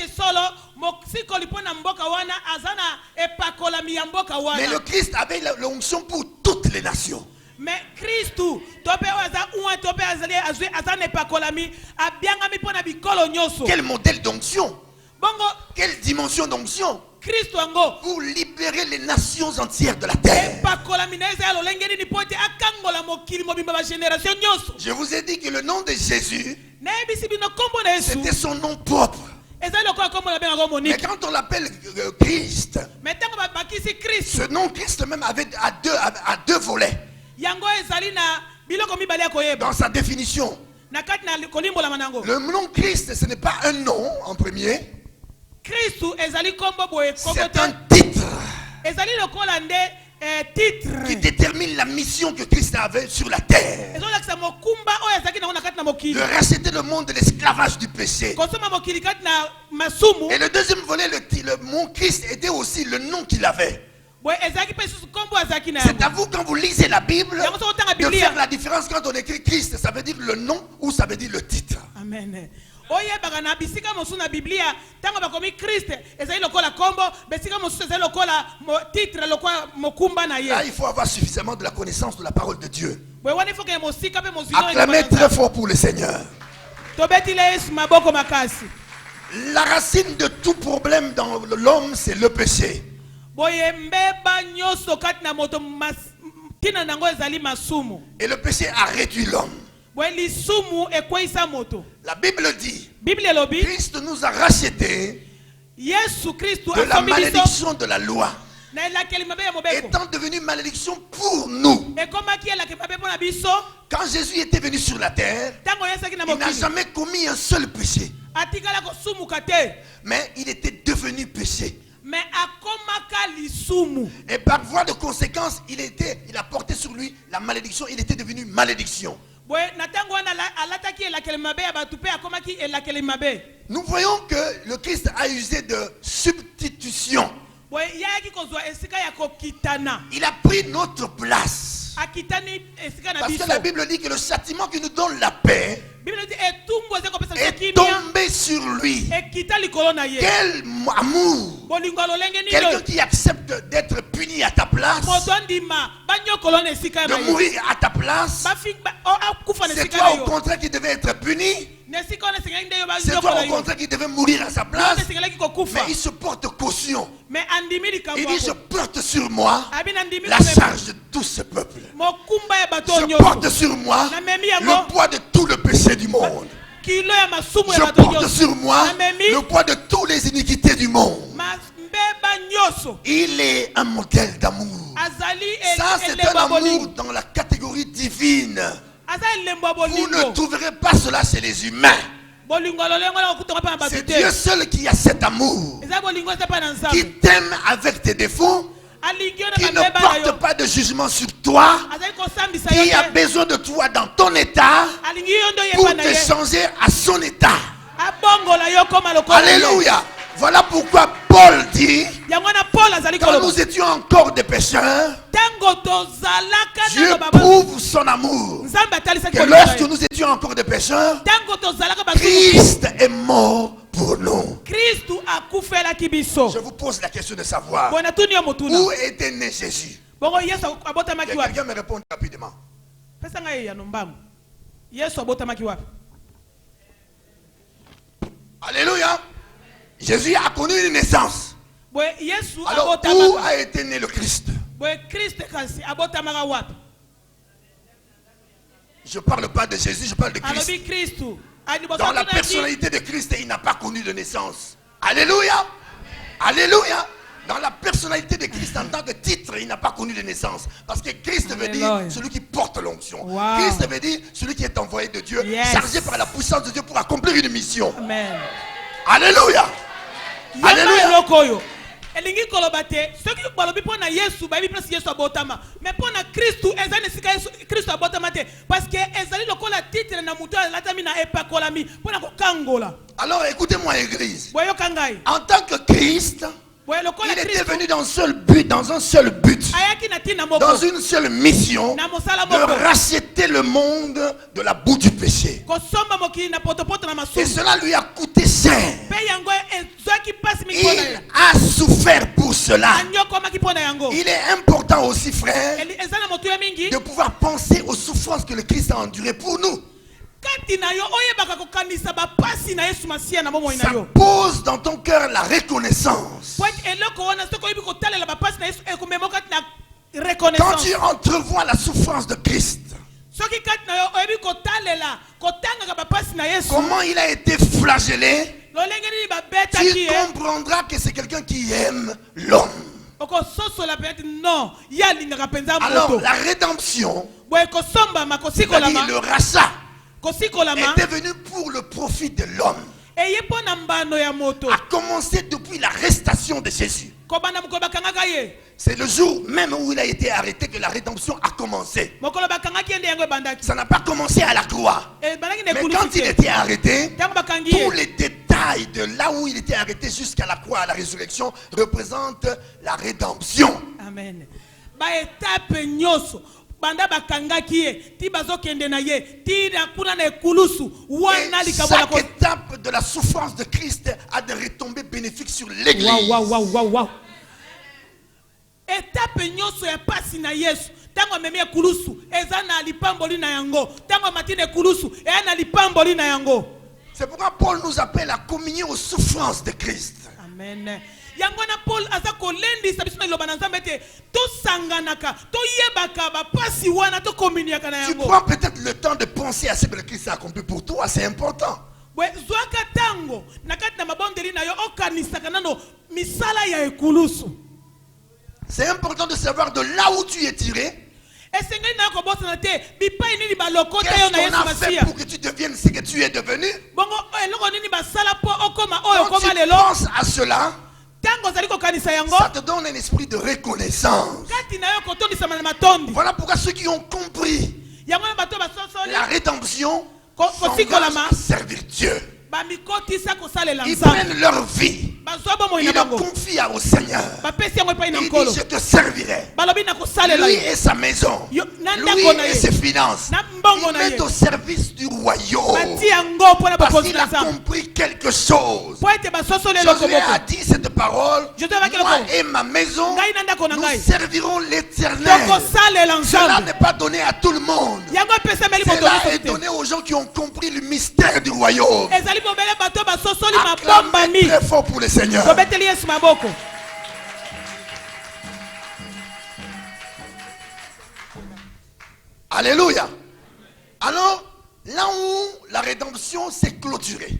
le Christ avait l'onction pour toutes les nations.
Mais Christ,
quel modèle d'onction? Quelle dimension d'onction? Pour libérer les nations entières de la terre. Je vous ai dit que le nom de Jésus, c'était son nom propre. Mais quand on l'appelle Christ, ce nom Christ même avait à deux volets. Dans sa définition, le nom Christ, ce n'est pas un nom en premier. C'est un titre qui détermine la mission que Christ avait sur la terre. De racheter le monde de l'esclavage du péché. Et le deuxième volet, le mot Christ était aussi le nom qu'il avait. C'est à vous, quand vous lisez la Bible, de faire la différence. Quand on écrit Christ, ça veut dire le nom ou ça veut dire le titre.
Amen. Là,
il faut avoir suffisamment de la connaissance de la parole de Dieu. Acclamez très fort pour le Seigneur. La racine de tout problème dans l'homme, c'est le péché. Et le péché a réduit l'homme. La Bible dit, Christ nous a rachetés de la malédiction de la loi, étant devenu malédiction pour nous. Quand Jésus était venu sur la terre, il n'a jamais commis un seul péché, mais il était devenu péché. Et par voie de conséquence, il a porté sur lui la malédiction. Il était devenu malédiction. Nous voyons que le Christ a usé de substitution. Il a pris notre place. Parce que la Bible dit que le châtiment qui nous donne la paix est tombé sur lui. Quel amour! Quelqu'un qui accepte d'être puni à ta place, de mourir à ta place. C'est toi au contraire qui devait être puni. C'est toi au contraire qui devait mourir à sa place. Mais il se porte caution. Il dit: je porte sur moi la charge de tout ce peuple. Je porte sur moi le poids de tout le péché du monde. Je porte sur moi le poids de toutes les iniquités du monde. Il est un modèle d'amour. Ça, c'est un amour dans la catégorie divine. Vous ne trouverez pas cela chez les humains. C'est Dieu seul qui a cet amour, qui t'aime avec tes défauts, qui ne porte pas de jugement sur toi, qui a besoin de toi dans ton état pour te changer à son état. Alléluia. Voilà pourquoi Paul dit, quand nous étions encore des pécheurs, Dieu prouve son amour, que lorsque nous étions encore des pécheurs, Christ est mort pour nous. Je vous pose la question de savoir, où était né Jésus? Quelqu'un me répond rapidement. Alléluia. Jésus a connu une naissance. Alors où a été né le Christ? Je ne parle pas de Jésus, je parle de Christ. Dans la personnalité de Christ, il n'a pas connu de naissance. Alléluia. Alléluia. Dans la personnalité de Christ en tant que titre, il n'a pas connu de naissance. Parce que Christ veut dire celui qui porte l'onction.
Wow.
Christ veut dire celui qui est envoyé de Dieu,
Yes.
chargé par la puissance de Dieu pour accomplir une mission.
Amen.
Alléluia. Alléluia.
Alléluia. Elingi koloba te soki balobi mpo na Yesu bayebi place Yesu abotama mais mpo na Kristu ezali esika Yesu Kristu abotama te parce que ezali lokola titre na mutu alatami na epakolami mpo na kokangola.
Alors écoutez-moi église.
Boyoka ngai
En tant que Christ, il était venu dans un seul but,
ayaki na tina moko
dans une seule mission,
na mosala
de
moko
racheter le monde de la boue du péché.
kosomba mokili na potopoto na
Et
masumu
cela lui a coûté cher.
pe yango ezwaki pasi mingi mpo na ye
Il a souffert pour cela.
anyokomaki mpo na yango
Il est important aussi, frère,
eza na motu ya mingi
de pouvoir penser aux souffrances que le Christ a endurées pour nous.
kati na yo oyebaka kokanisa bapasi na Yesu Masiya na bomoi na
Ça
yo
pose dans ton cœur la reconnaissance.
po ete eloko wana soki oyebi kotalela bapasi na Yesu ekomema kati na
Quand
reconnaissance
tu entrevois la souffrance de Christ,
soki kati na yo oyebi kotalela kotangaka bapasi na Yesu
comment il a été flagellé,
lolenge nini
tu
babetaki ye
comprendras que c'est quelqu'un qui aime l'homme.
okososola peut-être non ye alingaka mpenza
Alors
moto
la rédemption,
boye kosombama
c'est-à-dire
kosikolama
le rachat,
kosikolama
était venu pour le profit de l'homme.
eye mpo na mbano ya moto
A commencé depuis l'arrestation de Jésus.
kobanda mokolo bakangaka ye
C'est le jour même où il a été arrêté que la rédemption a commencé.
mokolo bakangaki ye nde yango ebandaki
Ça n'a pas commencé à la croix.
ebandaki na
Mais quand
ekulusi
il
te
était arrêté,
ntango bakangi
tous
ye
les détails de là où il était arrêté jusqu'à la croix, à la résurrection, représentent la rédemption.
amen baetape nyonso banda bakangaki ye ti bazokende na ye ti na kuna na ekulusu
Et
wana likabola
chaque étape de la souffrance de Christ a des retombées bénéfiques sur l'église.
wow. Etape nyonso ya pasi na Yesu tango amemi ekulusu eza na lipamboli na yango tango amatine ekulusu eza na lipamboli na yango.
C'est pourquoi Paul nous appelle à communier aux souffrances de Christ.
Amen. Yango na Paul aza kolendisa biso na liloba na Nzambe te tosanganaka toyebaka bapasi wana tokomuniaka na
Tu
yango.
prends peut-être le temps de penser à ce que le Christ a accompli pour toi, c'est important.
Bwe zwaka tango na kati na mabondeli na yo okanisaka nano misala ya ekulusu.
C'est important de savoir de là où tu es tiré.
Esengeli na kobosana te bipai nini balokota yo
Qu'est-ce
na Yesu
qu'on a fait
Masiya.
pour que tu deviennes ce que tu es devenu?
Bongo eloko nini basala po okoma oyo
Quand
okoma
tu
lelo.
penses à cela,
Tango zali kokanisa yango
ça te donne un esprit de reconnaissance.
kati na yo kotondisama na matondi.
Voilà pourquoi ceux qui ont compris
Yango na bato basosoli
la rédemption s'engagent
kosikolama
à servir Dieu.
bamikotisa kosalela
Ils
Nzambe.
prennent leur vie,
Bazwa bomoi
ils
na
le
bango.
confient au Seigneur.
Bapesi yango epai na
Il
nkolo.
dit, je te servirai.
Balobi na kosalela
Lui
yo.
et sa maison,
Yo- na
lui
ndako na
et
ye.
ses finances,
Na mbongo
ils
na ye.
mettent au service du royaume.
Bati yango mpo na
Parce
bokonzi
qu'il
na
a
Nzambe.
compris quelque chose.
Po ete basosoli eloko
Josué a
moko.
dit cette parole.
Je te vais avec
Moi
le
et ma maison,
Ngai na ndako na
nous
ngai.
servirons l'Éternel.
Tokosalela
Cela
Nzambe.
n'est pas donné à tout le monde.
Yango epesameli moto
Cela
nyonso
est
te.
donné aux gens qui ont compris le mystère du royaume.
Ezali mobele bato basosoli
Acclamez
mabombami.
très fort pour le Seigneur.
Tobeteli Yesu maboko.
Alléluia. Alors, là où la rédemption s'est clôturée,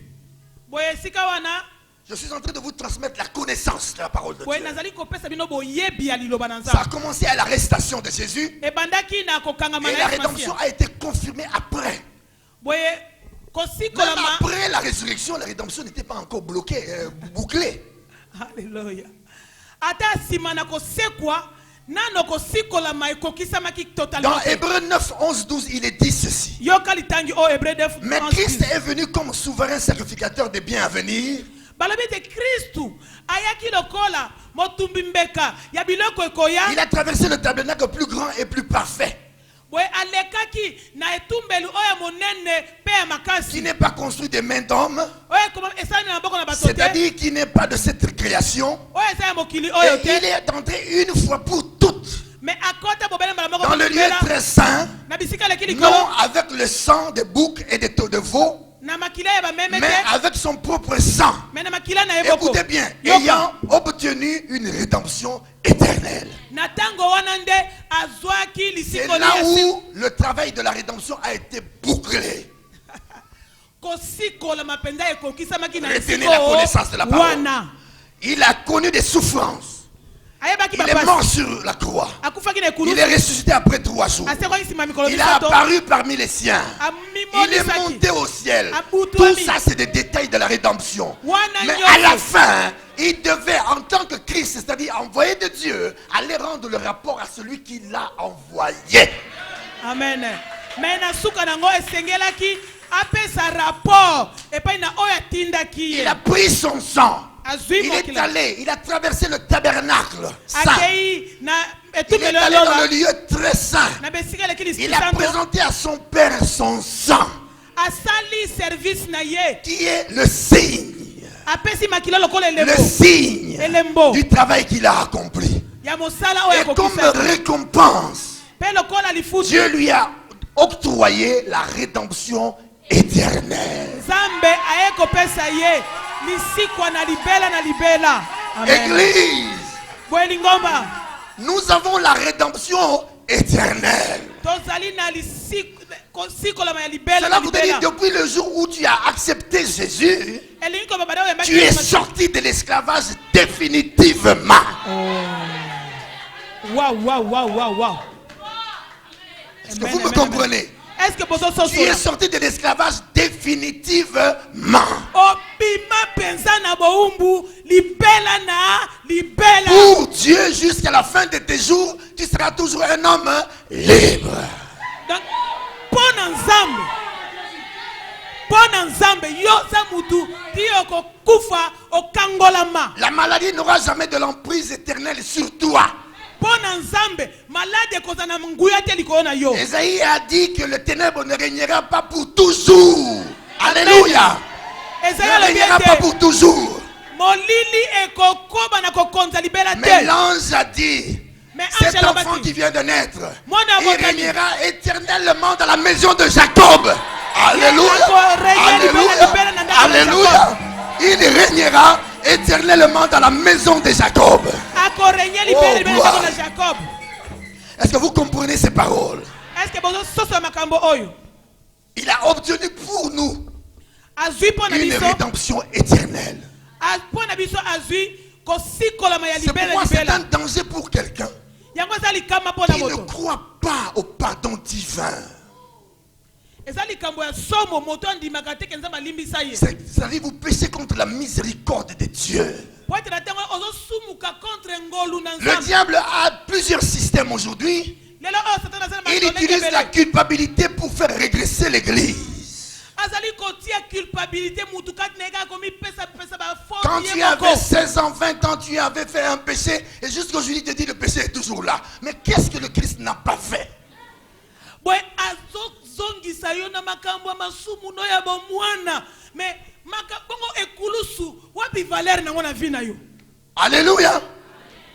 Boye esika wana
je suis en train de vous transmettre la connaissance de la parole de
boye
Dieu.
nazali kopesa bino boyebi ya liloba na
Ça a
Nzambe.
commencé à la de Jésus
Ebandaki na kokangama
et
na
la
Yesu
rédemption
Masiya.
a été confirmée après.
Boye
Même
kosikolama.
après la résurrection, la rédemption n'était pas encore bloquée, bouclée.
Alléluia. Ata sima na kosekwa nano kosikolama ekokisamaki totalement.
Dans Hébreux 9, 11, 12, il est dit ceci.
Yoka litangi o Hébreux 9.
Mais Christ est venu comme souverain sacrificateur des biens à venir.
Balobi te Kristu ayaki lokola motumbi mbeka ya biloko ekoya.
Il a traversé le tabernacle plus grand et plus parfait,
Boye alekaki na etumbelu oya monene pe ya
qui
makasi.
n'est pas construit de main d'homme,
Oya koma esani na boko na bato te.
c'est-à-dire qui n'est pas de cette création.
Oya esa ya mokili
Et
oyo
il
te.
est entré une fois pour toutes
Mais akota bobele mbala moko
dans le lieu
mokibela,
très saint,
na bisika leki
non
likolo
avec le sang des boucs et des taux de veaux,
na makila ya bameme
mais
te.
avec son propre sang.
Mais na makila na eboko.
Écoutez bien,
Yoka.
ayant obtenu une rédemption éternelle.
Na tango wana nde azwaki
C'est
lisikoli
là
ya
où le travail de la rédemption a été bouclé.
kosikola mapenza ekokisamaki na
Retenez
esiko
la connaissance de la parole.
wana.
Il a connu des souffrances. Il est mort sur la croix. Il est ressuscité après 3 jours. Il a apparu parmi les siens. Il est monté au ciel. Tout ça, c'est des détails de la rédemption. Mais à la fin, il devait, en tant que Christ, c'est-à-dire envoyé de Dieu, aller rendre le rapport à celui qui l'a envoyé.
Amen. Mais na suka nango esengelaki apesa rapport et pas na oya tindaki.
Il a pris son sang. Il est allé, il a traversé le tabernacle saint. Il est allé dans le lieu très saint. Il a présenté à son Père son sang, qui est le signe. Le signe du travail qu'il a accompli. Et comme récompense, Dieu lui a octroyé la rédemption éternelle. Église, nous avons la rédemption éternelle. Cela voudrait dire depuis le jour où tu as accepté Jésus, tu es sorti de l'esclavage définitivement. Est-ce que vous me comprenez? Tu es sorti de l'esclavage définitivement. Pour Dieu, jusqu'à la fin de tes jours, tu seras toujours un homme libre. La maladie n'aura jamais de l'emprise éternelle sur toi. Esaïe a dit que le ténèbre ne régnera pas pour toujours. Alléluia. Ne régnera pas pour toujours. Mais l'ange a dit, cet enfant qui vient de naître, il régnera éternellement dans la maison de Jacob. Alléluia. Alléluia. Alléluia. Il régnera éternellement dans la maison de Jacob. Oh, est-ce que vous comprenez ces paroles? Il a obtenu pour nous une rédemption éternelle. C'est pourquoi c'est un danger pour quelqu'un qui ne croit pas au pardon divin. C'est-à-dire vous péchez contre la miséricorde de Dieu. Le diable a plusieurs systèmes aujourd'hui. Il utilise la culpabilité pour faire régresser l'église. Quand tu avais 16 ans, 20 ans, tu avais fait un péché et jusqu'aujourd'hui tu te dis le péché est toujours là. Mais qu'est-ce que le Christ n'a pas fait? Alléluia.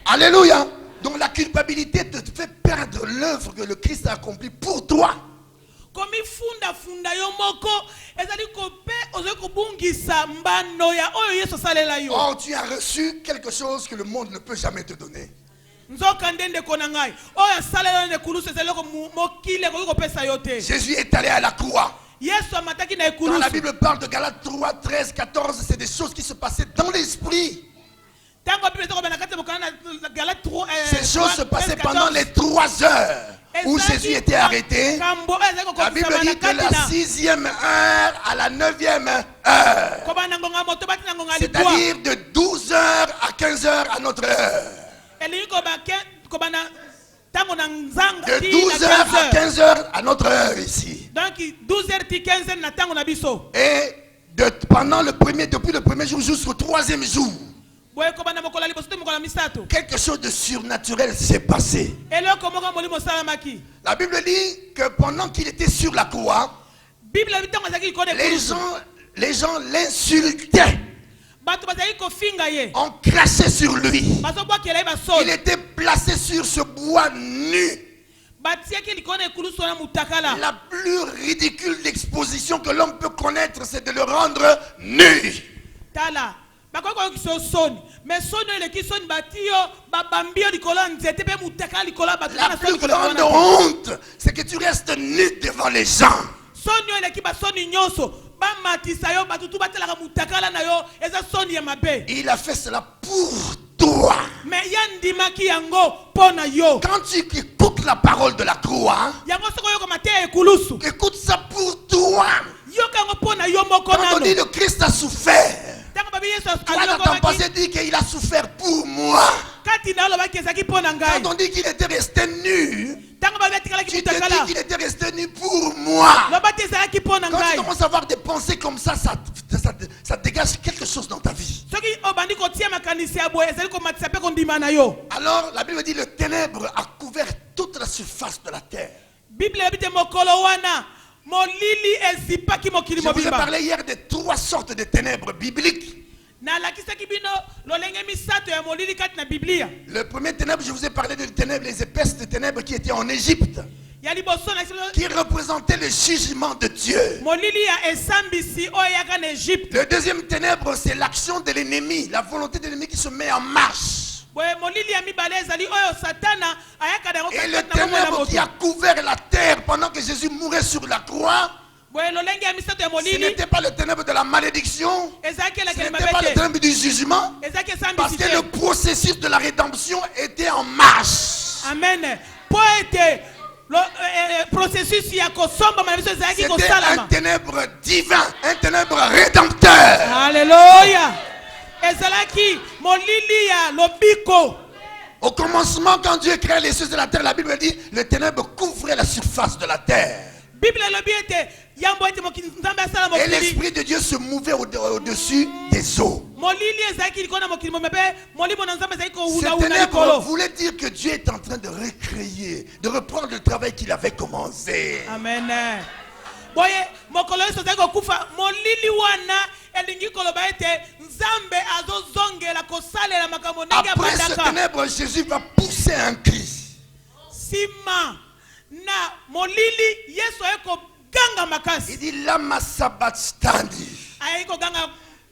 Alléluia. Donc la culpabilité te fait perdre l'œuvre que le Christ a accomplie pour toi. Oh, tu as reçu quelque chose que le monde ne peut jamais te donner. Jésus est allé à la croix. Quand la Bible parle de Galates 3, 13, 14, c'est des choses qui se passaient dans l'esprit. Ces choses se passaient pendant les 3 heures où Jésus était arrêté. La Bible dit que la 6e heure à la 9e heure, c'est-à-dire de 12 heures à 15 heures à notre heure. De 12 heures à 15 heures à notre heure ici. Et depuis le premier jour jusqu'au 3e jour, quelque chose de surnaturel s'est passé. La Bible dit que pendant qu'il était sur la croix, les gens l'insultaient. On crachait sur lui. Il était placé sur ce bois nu. La plus ridicule exposition que l'homme peut connaître, c'est de le rendre nu. La plus grande honte, c'est que tu restes nu devant les gens. Il a fait cela pour toi.
mais yandimaki yango pona yo.
Quand tu écoutes la parole de la croix,
Yango soko yoko mate ekulusu.
écoute ça pour toi.
Yoka yango pona yo moko
Quand on
nano.
dit le Christ a souffert,
Tango babi Yesu
toi dans ton passé dit qu'il a souffert pour moi.
kati na loba kezaki pona ngai.
Quand on dit qu'il était resté nu,
Tango babi atikala
tu
ki
te dis
mutakala.
qu'il était resté nu pour moi.
Loba tezaki pona
Quand tu
ngai.
commences à avoir des pensées comme ça dégage quelque chose dans ta vie.
Soki obandi kotia makanisi ya boye ezali komatisa pe kondima na yo.
Alors la Bible dit le ténèbre a couvert toute la surface de la terre.
Bible ebite mokolo wana molili ezipaki mokili
Je vous ai
mobimba.
parlé hier de 3 sortes de ténèbres bibliques.
Na lakisaki bino lolenge misato ya molili kati na Biblia.
Le premier ténèbre, je vous ai parlé des ténèbres, les épaisses de ténèbres qui étaient en Égypte,
Ya liboso na silo
qui représentaient le jugement de Dieu.
molili ya esambisi oyo yaka na Egypte.
Le deuxième ténèbre, c'est l'action de l'ennemi, la volonté de l'ennemi qui se met en marche.
Boye molili ya mibale ezali oyo satana ayaka na yango
Et le
kati na bomoi na
ténèbre qui a
moto.
couvert la terre pendant que Jésus mourait sur la croix,
Boye lolenge ya misato ya
ce
molili
n'était pas le ténèbre de la malédiction,
ezalaki
ce
elakeli
n'était pas le
mabe te.
ténèbre du jugement,
Ezalaki
parce
esambisi
que le
te.
processus de la rédemption était en marche.
Amen. Po ete processus ya kosomba na biso ezalaki
C'était un
kosalama.
ténèbre divin, un ténèbre rédempteur.
Alléluia. Ezalaki molili ya lobiko.
Au commencement, quand Dieu créait les cieux et la terre, la Bible dit le ténèbre couvrait la surface de la terre.
Bible lobi ete yambo ete nzambe asala
Et
mokili.
l'Esprit de Dieu se mouvait au-dessus des eaux.
Molili ezalaki likolo na mokili momepe molimo na nzambe ezalaki
Ce
kowunda
ténèbre
likolo.
voulait dire que Dieu est en train de recréer, de reprendre le travail qu'il avait commencé.
Amen. Boye mokolo yesu ezalaki kokufa molili wana elingi koloba ete nzambe azozongela kosalela makambo ndenge
Après ce
abandaka.
ténèbre, Jésus va pousser un cri.
Sima na molili yesu aye koganga
Il
makasi.
dit Lama Sabachthani,
Aye koganga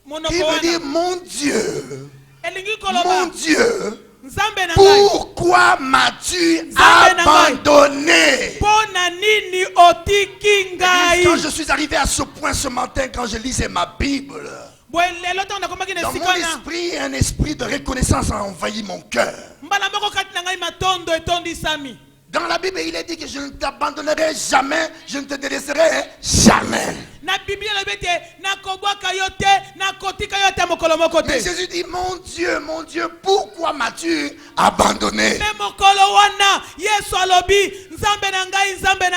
qui
monoko
veut dire
wana.
mon Dieu,
Elingi
mon
koloba
Dieu.
nzambe na ngai.
Pourquoi m'as-tu
Nzambe na ngai.
abandonné?
Pona nini otiki ngai.
Quand je suis arrivé à ce point ce matin, quand je lisais ma Bible,
Boye lelo ntango nakomaki na
dans mon
esika na
esprit, un esprit de reconnaissance a envahi mon cœur.
mbala moko kati na ngai matondo etondisami.
Dans la Bible, il est dit que je ne t'abandonnerai jamais, je ne te délaisserai jamais.
Na Biblia lobi ete nakobwaka yo te nakotika yo te mokolo moko
Mais
te.
Jésus dit, mon Dieu, pourquoi m'as-tu abandonné?
Me mokolo wana yesu alobi nzambe na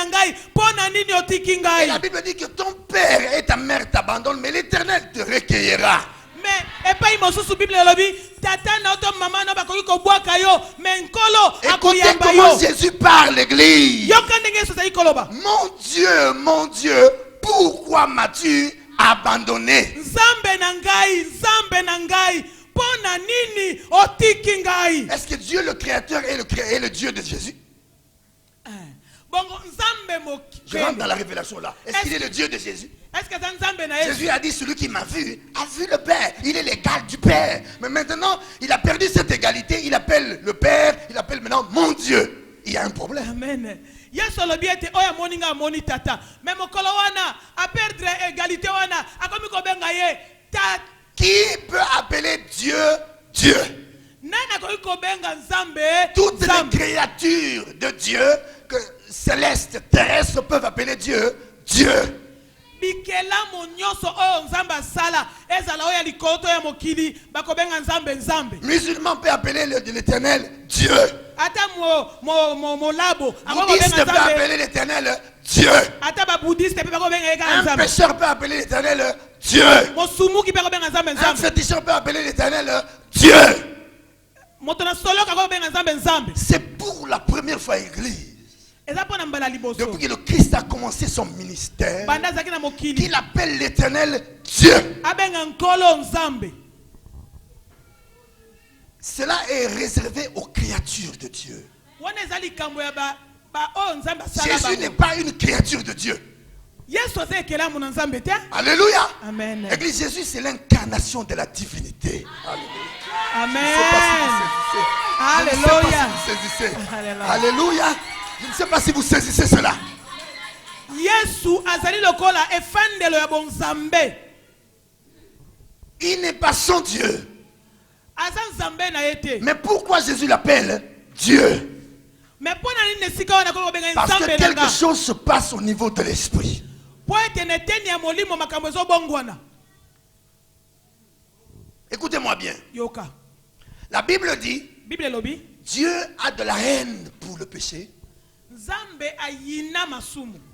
ngai pona nini otiki
Et
ngai.
la Bible dit que ton père et ta mère t'abandonnent, mais l'Éternel te recueillera.
Me epai mosusu Biblia alobi tata na oto mama na bakoki kobwaka yo me nkolo
Écoutez
akoyamba
comment
yo.
Jésus parle, l'Église.
Yoka ndenge yesu azali koloba.
Mon Dieu, pourquoi m'as-tu abandonné?
Nzambe na ngai pona nini otiki ngai.
Est-ce que Dieu le Créateur est le Dieu de Jésus?
Bongo nzambe
Je rentre dans
mokende.
la révélation là. Est-ce qu'il est le Dieu de Jésus?
Est-ce que c'est nzambe na yesu?
Jésus a dit, celui qui m'a vu a vu le Père. Il est l'égal du Père. Mais maintenant, il a perdu cette égalité. Il appelle le Père, il appelle maintenant mon Dieu. Il y a un problème.
Amen. Yesu alobi ete oyo amoni nga amoni tata. Me mokolo wana aperdre égalité wana akomi kobenga ye tata.
Qui peut appeler Dieu Dieu?
Nani akoki kobenga nzambe
Toutes les
nzambe?
créatures de Dieu, que célestes, terrestres, peuvent appeler Dieu Dieu.
Bikelamu nyonso oyo nzambe asala ezala oyo ya likolo to ya mokili bakobenga nzambe.
Musulman peut appeler l'Éternel Dieu.
Ata molabo
Bouddhiste
akobenga
peut
nzambe.
appeler l'Éternel Dieu.
Ata babudiste pe bakobenga ye kaka
Un
nzambe.
pécheur peut appeler l'Éternel Dieu.
Mosumuki pe akobenga nzambe
Un
nzambe.
féticheur peut appeler l'Éternel Dieu.
Moto na soloka akobenga nzambe.
C'est pour la première fois, Église,
Eza pona mbala liboso.
depuis que le Christ a commencé son ministère,
Banda zaki na mokili.
qu'il appelle l'Éternel Dieu.
Abenga nkolo nzambe.
Cela est réservé aux créatures de Dieu.
Wana eza likambo ya ba oyo nzambe asala
Jésus n'est
bango.
pas une créature de Dieu.
Yesu aza ekelamu na nzambe te.
Alléluia.
Amen.
Église, Jésus, c'est l'incarnation de la divinité.
Amen.
Je ne sais pas si vous saisissez.
Alléluia.
Alléluia. Je ne sais pas si vous saisissez cela.
Yesu azali lokola efandelo ya bonzambe.
Il n'est pas son Dieu. Mais pourquoi Jésus l'appelle Dieu? Parce que quelque chose se passe au niveau de l'esprit. Écoutez-moi bien. La Bible dit, Dieu a de la haine pour le péché.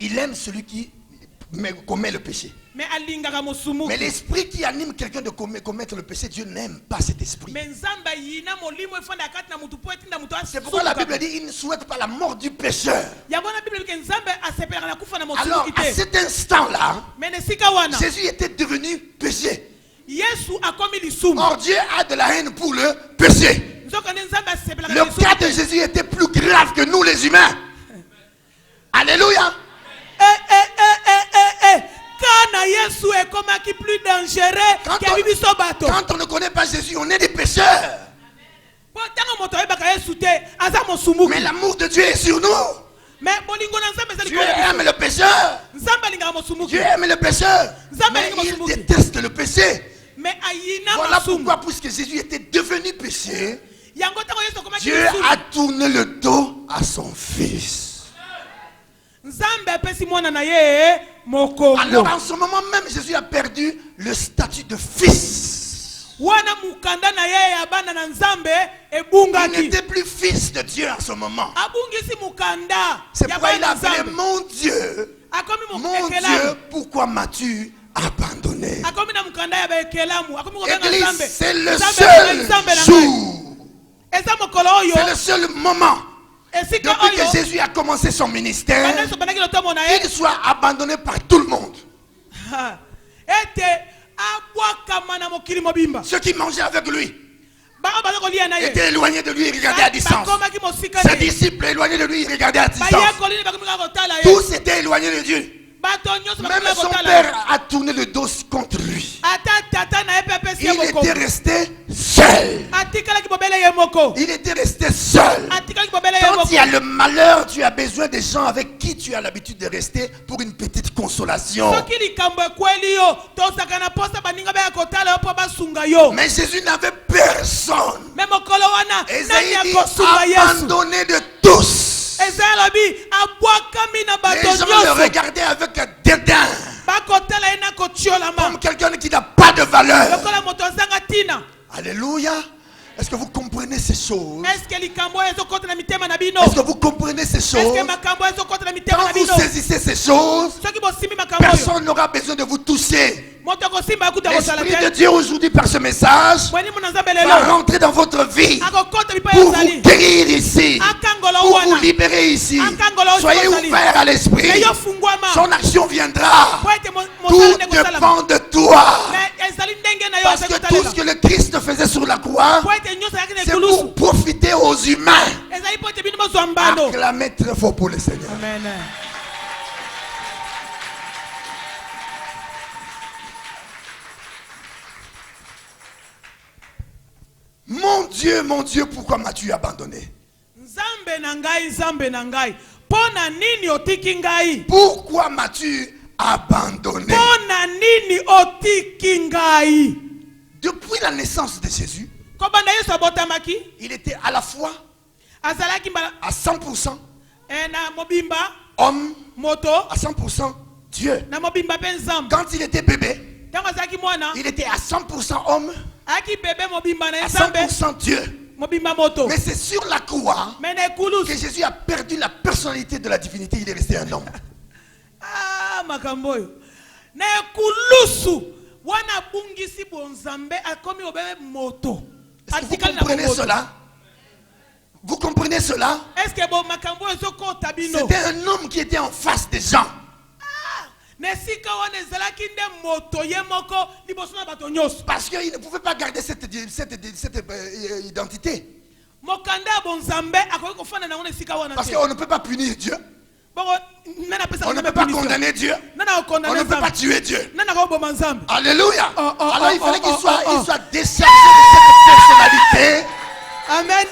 Il aime celui qui commet le péché. Mais l'esprit qui anime quelqu'un de commettre le péché, Dieu n'aime pas cet esprit. C'est pourquoi la Bible dit il ne souhaite pas la mort du pécheur. Alors à cet instant-là, Jésus était devenu péché. Or Dieu a de la haine pour le péché. Le cas de Jésus était plus grave que nous les humains. Alléluia. Quand on ne connaît pas Jésus, on est des pécheurs. Mais l'amour de Dieu est sur nous. Dieu aime le pécheur. Dieu aime le pécheur. Mais il déteste le péché. Voilà pourquoi, puisque Jésus était devenu péché, Dieu a tourné le dos à son fils. Alors en ce moment même, Jésus a perdu le statut de fils. Il n'était plus fils de Dieu en ce moment. C'est pourquoi il a appelé mon Dieu. Mon Dieu, pourquoi m'as-tu abandonné? Église, c'est le seul jour. C'est le seul moment. Depuis que Jésus a commencé son ministère, il soit abandonné par tout le monde. Ceux qui mangeaient avec lui étaient éloignés de lui, ils regardaient à distance. Ses disciples éloignés de lui, ils regardaient à distance. Tous étaient éloignés de Dieu. Même son père a tourné le dos contre lui. Il était resté seul. Il était resté seul. Quand il y a le malheur, tu as besoin des gens avec qui tu as l'habitude de rester pour une petite consolation. Mais Jésus n'avait personne. Esaïe dit abandonné de tous. Les gens le regardaient avec un dédain, comme quelqu'un qui n'a pas de valeur. Alléluia. Est-ce que vous comprenez ces choses? Est-ce que vous comprenez ces choses? Quand vous saisissez ces choses, personne n'aura besoin de vous toucher. L'Esprit de Dieu aujourd'hui par ce message va rentrer dans votre vie pour vous guérir ici, pour vous libérer ici. Soyez ouverts à l'Esprit. Son action viendra. Tout dépend de toi. Parce que tout ce que le Christ faisait sur la croix, c'est pour profiter aux humains. Acclamez très fort pour le Seigneur.
Amen.
Mon Dieu, pourquoi m'as-tu abandonné? Pourquoi m'as-tu abandonné? Depuis la naissance de Jésus, il était à la fois à 100% homme, à 100% Dieu. Quand il était bébé, il était à 100% homme, à 100% Dieu. Mais c'est sur la croix que Jésus a perdu la personnalité de la divinité. Il est resté un homme. Est-ce que vous comprenez cela? Vous comprenez cela? C'était un homme qui était en face des gens. Parce qu'il ne pouvait pas garder cette identité. Parce qu'on ne peut pas punir Dieu. On ne peut pas condamner Dieu. On ne peut pas tuer Dieu. Alléluia. Alors il fallait qu'il soit déchargé de cette personnalité.
Amen.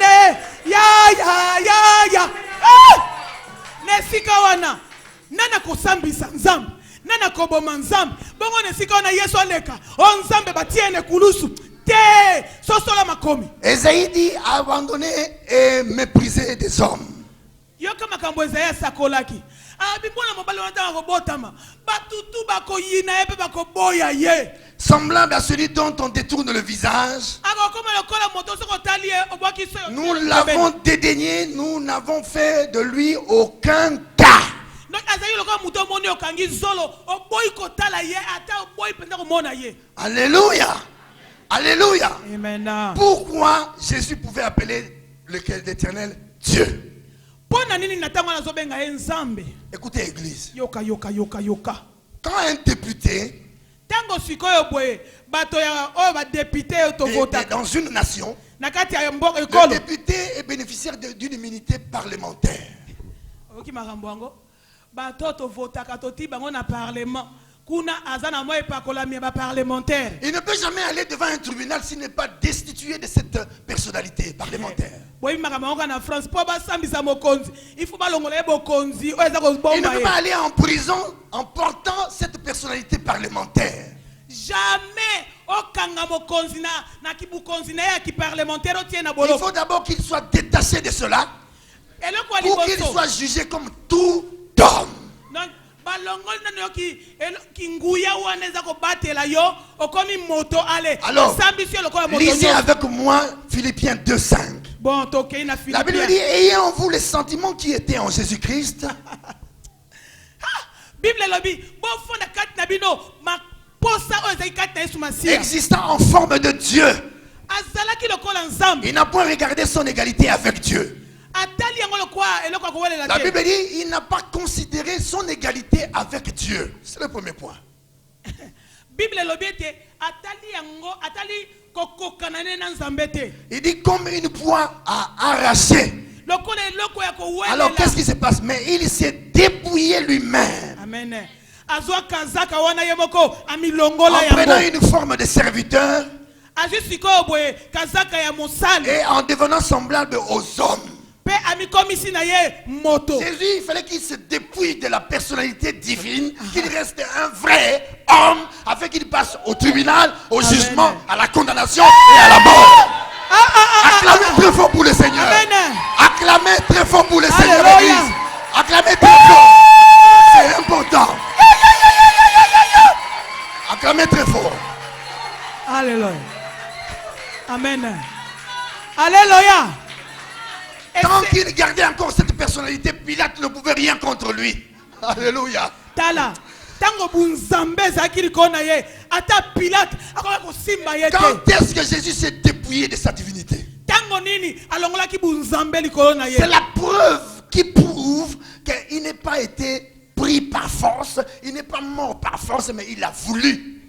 Nana kosambisa nzambe, nana koboma nzambe. Bongo nesika na Yesu aleka. O nzambe batiene kulusu. te sosola makomi.
Esaïe dit abandonner et mépriser des hommes.
Yoka makambo Esaïe sakolaki. Abimona mobali wana kobotama. Batutu bakoyina epe bakoboya ye.
Semblable à celui dont on détourne le visage. Nous l'avons dédaigné, nous n'avons fait de lui aucun cas. Alléluia. Alléluia.
Amen.
Pourquoi Jésus pouvait appeler l'Éternel Dieu? Écoutez, Église. Quand un député dans une nation, le député est bénéficiaire d'une immunité parlementaire. Il ne peut jamais aller devant un tribunal s'il n'est pas destitué de cette personnalité parlementaire. Il ne peut pas aller en prison en portant cette personnalité parlementaire.
Jamais.
Il faut d'abord qu'il soit détaché de cela pour qu'il soit jugé comme tout homme. Alors, lisez avec moi Philippiens 2:5. La Bible dit, ayez en vous les sentiments qui étaient en Jésus-Christ. Existant en forme de Dieu. Il n'a pas regardé son égalité avec Dieu. La Bible dit, il n'a pas considéré son égalité avec Dieu. C'est le premier point. Il dit comme une proie à arracher. Alors qu'est-ce qui se passe? Mais il s'est dépouillé lui-même.
Amen.
En prenant une forme de serviteur et en devenant semblable aux hommes. Jésus, il fallait qu'il se dépouille de la personnalité divine, qu'il reste un vrai homme, afin qu'il passe au tribunal, au jugement, à la condamnation et à la mort. Acclamez très fort pour le Seigneur. Acclamez très fort pour le Seigneur, l'Église. Acclamez très fort. C'est important. Acclamez très fort.
Alléluia. Amen. Alléluia.
Tant qu'il gardait encore cette personnalité, Pilate ne pouvait rien contre lui. Alléluia.
Tala. Quand
est-ce que Jésus s'est dépouillé de sa divinité? C'est la preuve qui prouve qu'il n'est pas été pris par force, il n'est pas mort par force, mais il a voulu.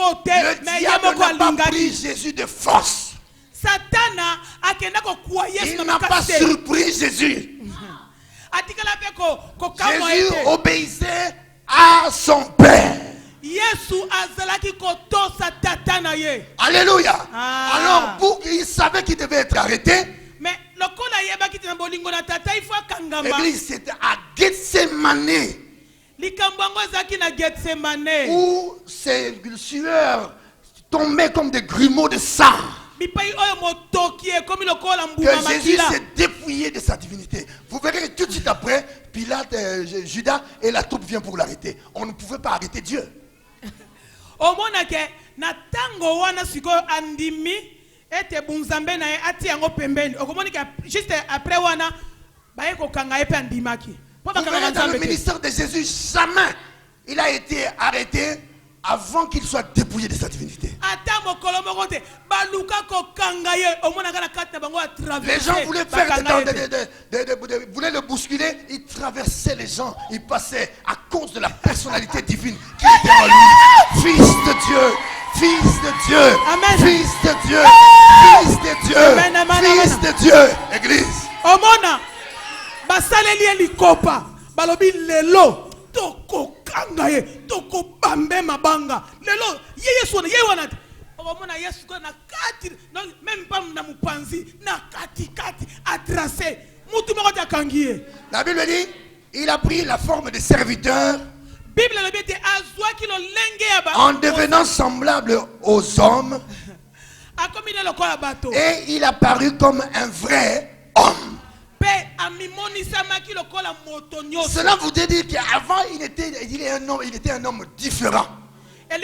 Le diable n'a pas pris Jésus de force. Il n'a pas surpris Jésus. Jésus obéissait à son Père. Alléluia. Alors, il savait qu'il devait être arrêté. L'église, c'était à Gethsemane, où ses sueurs tombaient comme des grumeaux de sang. Que Jésus s'est dépouillé de sa divinité. Vous verrez tout de suite après, Pilate, Judas et la troupe vient pour l'arrêter. On ne pouvait pas arrêter Dieu.
Juste après wana
dans le ministère de Jésus, jamais il a été arrêté avant qu'il soit dépouillé de sa divinité. Les gens voulaient voulaient le bousculer, il traversait les gens, il passait à cause de la personnalité divine qui était en lui. Fils de Dieu, fils de Dieu,
Amen.
Fils de Dieu, fils de Dieu,
Amen, amen,
fils
amen.
de Dieu. Église.
Omona basaleli elikopa balobi lelo toko kangaye toko bambe mabanga lelo yesu na yewana omona yesu na kati même pas na mupanzi na kati a tracé mutu moko takangiye.
La Bible dit il a pris la forme de serviteur. en devenant semblable aux hommes, et il apparut comme un vrai homme. Cela voudrait dire qu'avant il était un homme différent. Un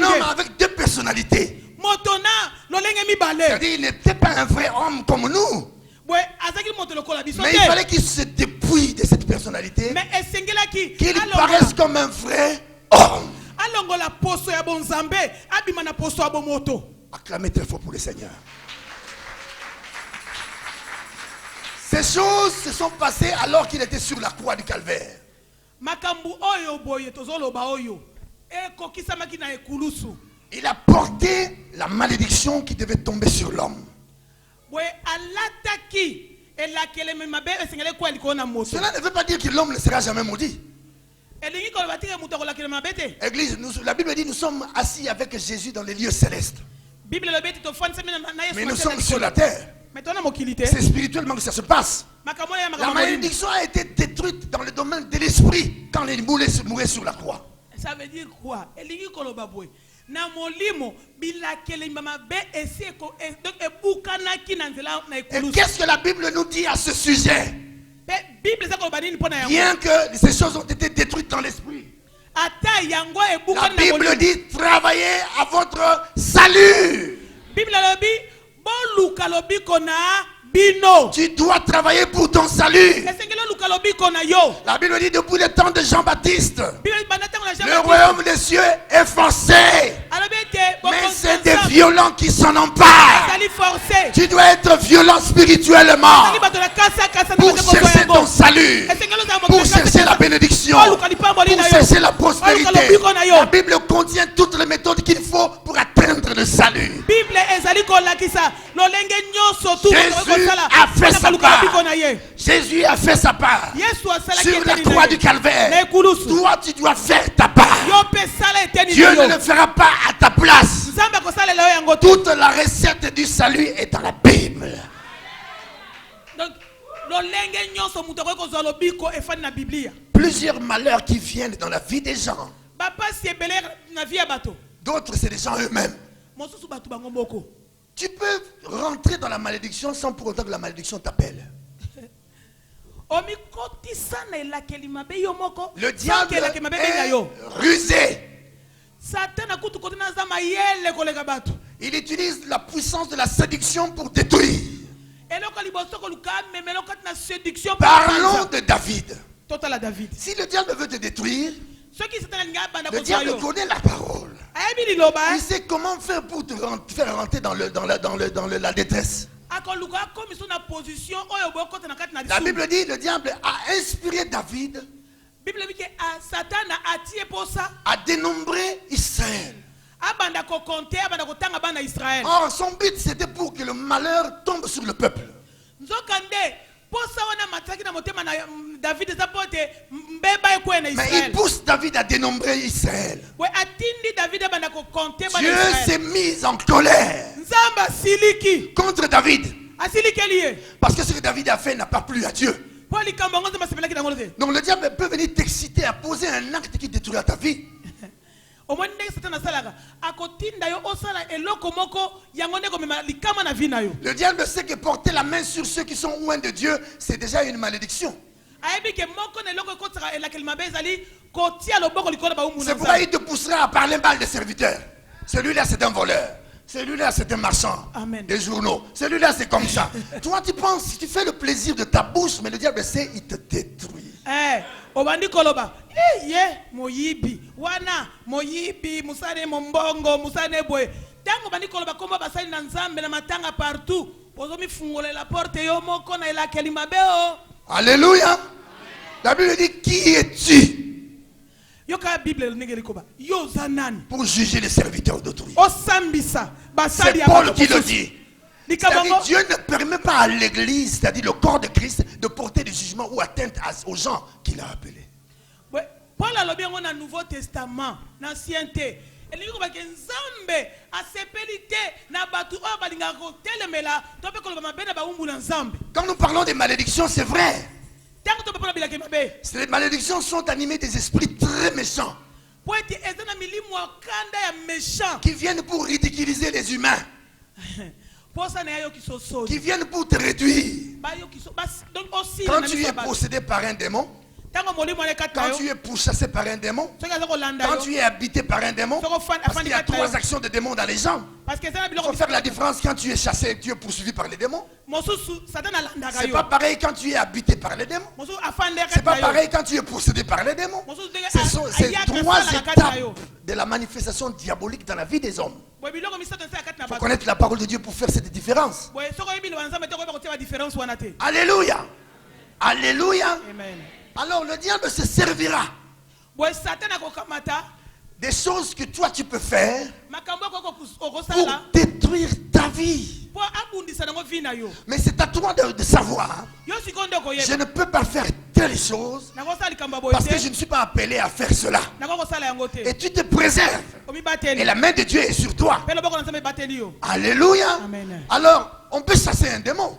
homme avec deux personnalités. C'est-à-dire il n'était pas un vrai homme comme nous. Mais il fallait qu'il se dépouille de cette personnalité, qu'il paraisse comme un vrai homme. Acclamez très fort pour le Seigneur. Ces choses se sont passées alors qu'il était sur la croix du Calvaire. Il a porté la malédiction qui devait tomber sur l'homme. Cela ne veut pas dire que l'homme ne sera jamais maudit. Église, la Bible dit nous sommes assis avec Jésus dans les lieux célestes. Mais nous sommes sur la terre. C'est spirituellement que ça se passe. La malédiction a été détruite dans le domaine de l'esprit quand il mourait sur la croix.
Ça veut dire quoi? Et
qu'est-ce que la Bible nous dit à ce sujet? Bien que ces choses ont été détruites dans l'esprit, la Bible dit travaillez à votre salut. Tu dois travailler pour ton salut. La Bible dit depuis le temps de Jean-Baptiste, le royaume des cieux est forcé, mais c'est des violents qui s'en emparent. Tu dois être violent spirituellement pour chercher ton salut, pour chercher la bénédiction, pour chercher la prospérité. La Bible contient toutes les méthodes qu'il faut pour atteindre le salut. Jésus a fait sa part. Sur la croix du Calvaire. Toi, tu dois faire ta part. Dieu ne le fera pas à ta place. Toute la recette du salut est dans la Bible. Plusieurs malheurs qui viennent dans la vie des gens. D'autres, c'est les gens eux-mêmes. Tu peux rentrer dans la malédiction sans pour autant que la malédiction t'appelle. Le diable est rusé. Il utilise la puissance de la séduction pour détruire. Parlons de David. Si le diable veut te détruire, le diable connaît la parole. Il sait comment faire pour te faire rentrer dans la détresse. La Bible dit le diable a inspiré David à dénombrer Israël. Or son but c'était pour que le malheur tombe sur le peuple. Mais il pousse David à dénombrer Israël. Dieu s'est mis en colère contre David. Parce que ce que David a fait n'a pas plu à Dieu. Donc le diable peut venir t'exciter à poser un acte qui détruira ta vie. Le diable sait que porter la main sur ceux qui sont loin de Dieu, c'est déjà une malédiction. C'est pourquoi il te poussera à parler mal des serviteurs. Celui-là c'est un voleur. Celui-là c'est un marchand. Amen. Des journaux. Celui-là c'est comme ça. Toi tu penses, tu fais le plaisir de ta bouche, mais le diable sait, il te détruit.
Obandi koloba moyibi wana moyibi musane mombongo musane boy tango bandi koloba komba basali na nzambe na matanga partout pozomi fungole la porte yo moko na ela kelima beo.
Alléluia. La Bible dit qui es-tu
yoka Bible ngeli koba yo zanani
pour juger les serviteurs d'autrui.
Osambisa basali
c'est Paul qui le dit. Dieu ne permet pas à l'église, c'est-à-dire le corps de Christ, de porter des jugements ou atteinte aux gens qu'il a appelés.
Paul a le bien dans le Nouveau Testament, dans l'Ancienneté. Et il dit que Nzambe a sépélité na batu o balinga ko telemela to pe ko ba mabena ba umbu na Nzambe.
Quand nous parlons des malédictions, c'est vrai. Ces malédictions sont animées des esprits très méchants qui viennent pour ridiculiser les humains, qui viennent pour te réduire. Quand tu es possédé par un démon, quand tu es pourchassé par un démon, quand tu es habité par un démon, parce qu'il y a 3 actions de démons dans les gens. Il faut faire la différence quand tu es chassé et tu es poursuivi par les démons. C'est pas pareil quand tu es habité par les démons. C'est pas pareil quand tu es possédé par les démons. Ce sont ces 3 étapes de la manifestation diabolique dans la vie des hommes. Il faut connaître la parole de Dieu pour faire cette différence. Alléluia. Alléluia.
Amen.
Alors le diable se servira des choses que toi tu peux faire pour détruire ta vie. Mais c'est à toi de savoir, je ne peux pas faire telle chose parce que je ne suis pas appelé à faire cela. Et tu te préserves. Et la main de Dieu est sur toi. Alléluia.
Amen.
Alors, on peut chasser un démon.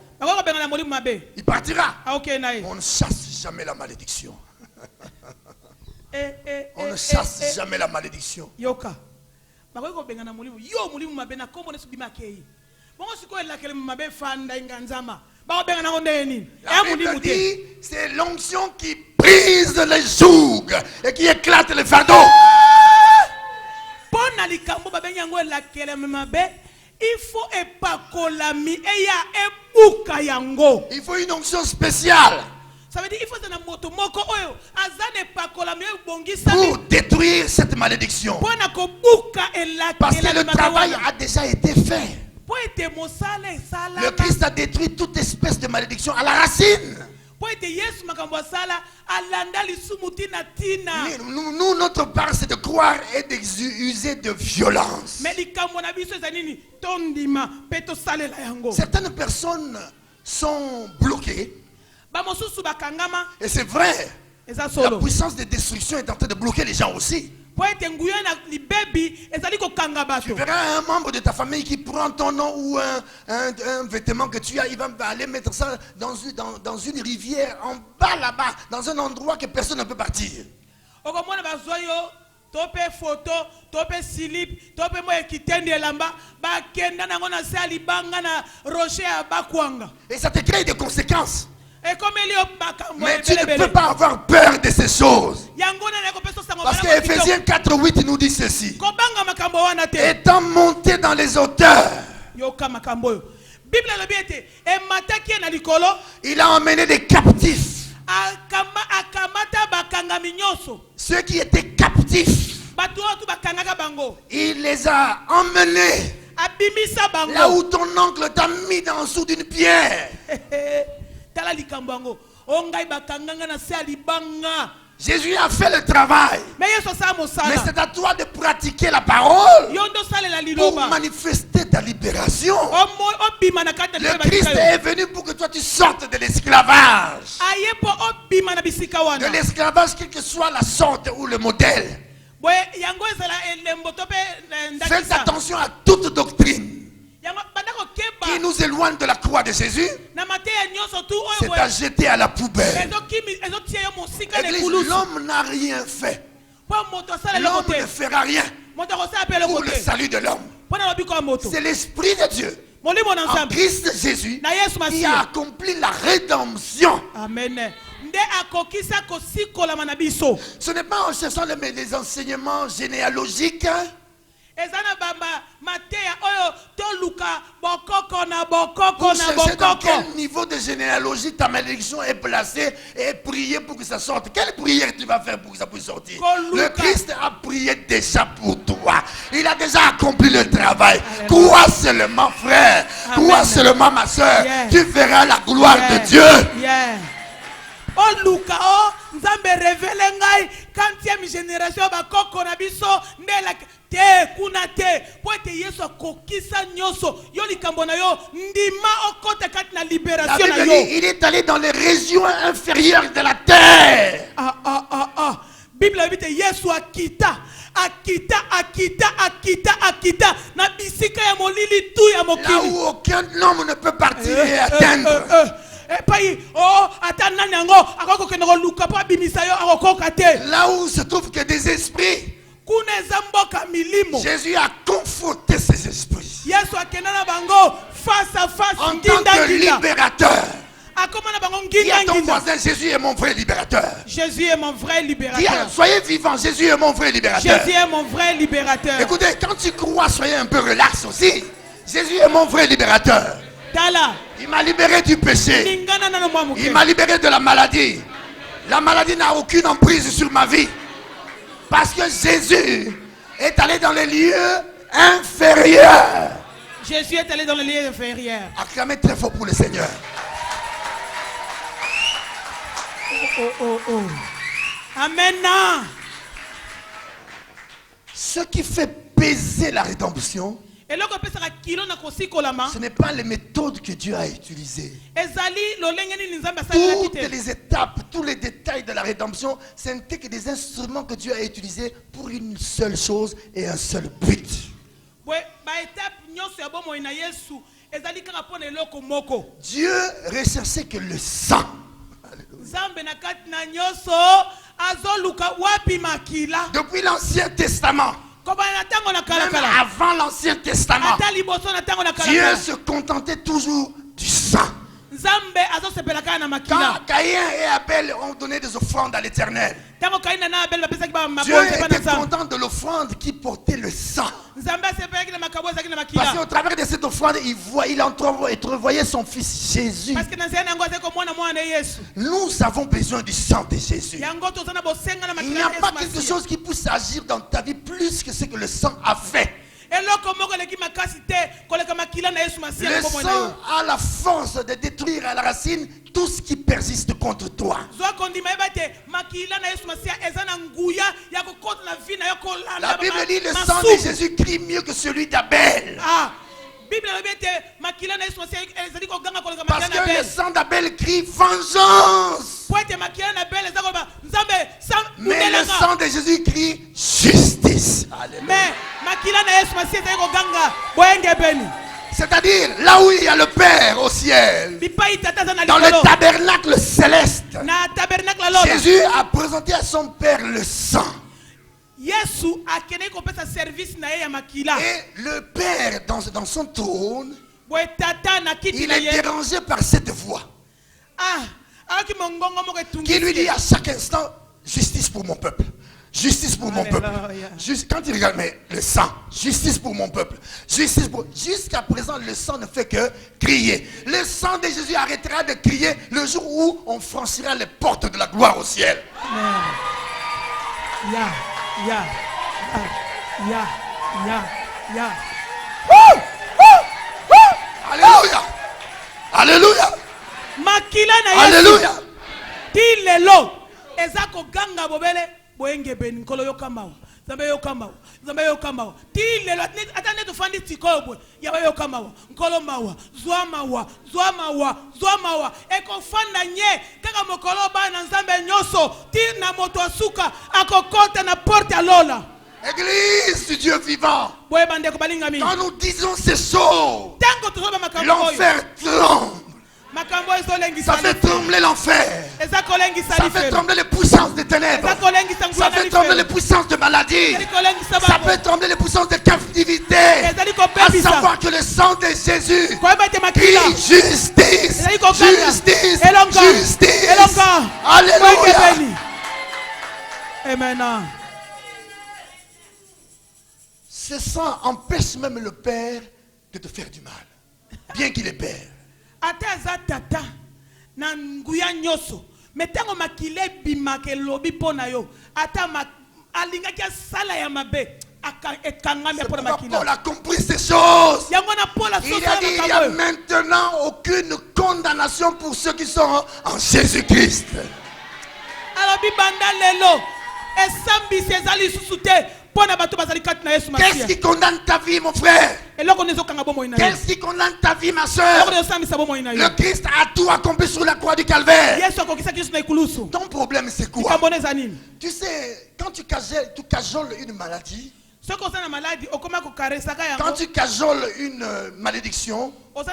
Il partira. On ne chasse jamais la malédiction. On ne chasse jamais la malédiction.
La
Bible dit, c'est l'onction qui brise les jougs et qui éclate les fardeaux. Il faut une onction spéciale pour détruire cette malédiction. Parce que le travail a déjà été fait. Le Christ a détruit toute espèce de malédiction à la racine. Nous, notre part, c'est de croire et d'user de violence. Certaines personnes sont bloquées. Et c'est vrai, la puissance de destruction est en train de bloquer les gens aussi. Tu verras un membre de ta famille qui prend ton nom ou un vêtement que tu as, il va aller mettre ça dans une rivière en bas là-bas, dans un endroit que personne ne peut partir. Et ça te crée des conséquences. Mais tu ne peux pas avoir peur de ces choses. Parce que Ephésiens 4:8 nous dit ceci. Étant monté dans les hauteurs, il a emmené des captifs. Ceux qui étaient captifs, il les a emmenés là où ton oncle t'a mis en dessous d'une pierre. Jésus a fait le travail. Mais c'est à toi de pratiquer la parole pour manifester ta libération. Le Christ est venu pour que toi tu sortes de l'esclavage. De l'esclavage, quelle que soit la sorte ou le modèle. Faites attention à toute doctrine qui nous éloigne de la croix de Jésus. C'est à jeter à la poubelle. L'homme n'a rien fait. L'homme ne fera rien pour le salut de l'homme. C'est l'Esprit de Dieu en Christ Jésus qui a accompli la rédemption.
Amen.
Ce n'est pas en cherchant les enseignements généalogiques pour chercher dans quel niveau de généalogie ta malédiction est placée et prier pour que ça sorte. Quelle prière tu vas faire pour que ça puisse sortir? Le Christ a prié déjà pour toi. Il a déjà accompli le travail. Crois seulement, frère. Crois seulement, ma soeur. Tu verras la gloire de Dieu.
Oh Luka, oh Nzambe révèle ngai 40e génération ba koko na biso ndela te kuna te poete Yesu akokisa nyoso yo likambo na yo ndima okota kati na libération na yo.
Il est allé dans les régions inférieures de la terre.
Bible dit Yesu akita na bisika ya molili tu ya mokili.
Là où aucun homme ne peut partir et atteindre. Là où se trouve que des esprits, Jésus a confronté ces esprits. En tant que libérateur. Dis à ton voisin, Jésus est mon vrai libérateur.
Jésus est mon vrai libérateur.
Soyez vivant, Jésus est mon vrai libérateur.
Jésus est mon vrai libérateur.
Écoutez, quand tu crois, soyez un peu relax aussi. Jésus est mon vrai libérateur. Il m'a libéré du péché. Il m'a libéré de la maladie. La maladie n'a aucune emprise sur ma vie. Parce que Jésus est allé dans les lieux inférieurs.
Jésus est allé dans les lieux inférieurs.
Acclamez très fort pour le Seigneur.
Amen.
Ce qui fait peser la rédemption, ce n'est pas les méthodes que Dieu a utilisées. Toutes les étapes, tous les détails de la rédemption, ce n'étaient que des instruments que Dieu a utilisés pour une seule chose et un seul but. Dieu recherchait que le sang. Depuis l'Ancien Testament, même avant l'Ancien Testament, Dieu se contentait toujours du sang. Quand Caïn et Abel ont donné des offrandes à l'Éternel, Dieu était content de l'offrande qui portait le sang. Parce qu'au travers de cette offrande, il entrevoyait son fils Jésus. Nous avons besoin du sang de Jésus. Il n'y a pas quelque chose qui puisse agir dans ta vie plus que ce que le sang a fait. Le sang a la force de détruire à la racine tout ce qui persiste contre toi. La Bible dit le sang de Jésus crie mieux que celui d'Abel. Parce que le sang d'Abel crie vengeance. Mais le sang de Jésus crie justice. C'est-à-dire là où il y a le Père au ciel, dans le tabernacle céleste, Jésus a présenté à son Père le sang. Et le Père dans son trône, il est dérangé par cette voix qui lui dit à chaque instant, justice pour mon peuple. Justice pour mon peuple. Quand il regarde, mais le sang, justice pour mon peuple. Justice pour... Jusqu'à présent, le sang ne fait que crier. Le sang de Jésus arrêtera de crier le jour où on franchira les portes de la gloire au ciel. Alléluia. Alléluia. Alléluia. Église du Dieu vivant, quand nous disons ces choses, l'enfer tremble. Ça fait trembler l'enfer. Ça fait trembler les puissances des ténèbres. Ça fait trembler les puissances de maladie. Ça fait trembler les puissances de captivité. À savoir que le sang de Jésus crie justice. Justice. Justice. Alléluia.
Amen.
Ce sang empêche même le Père de te faire du mal. Bien qu'il est Père.
Ata tata na nguya nyoso metango makile bimake lobi pona yo ata alinga kia sala ya mabe ekangame pona makila.
Paul a compris ces choses. Il a dit il n'y a maintenant aucune condamnation pour ceux qui sont en Jésus-Christ.
Alors bibanda lelo esambi sezali susute.
Qu'est-ce qui condamne ta vie, mon frère? Qu'est-ce qui condamne ta vie, ma soeur? Le Christ a tout accompli sur la croix du Calvaire. Ton problème, c'est quoi? Tu sais, quand tu cajoles une maladie, Quand tu cajoles une malédiction, quand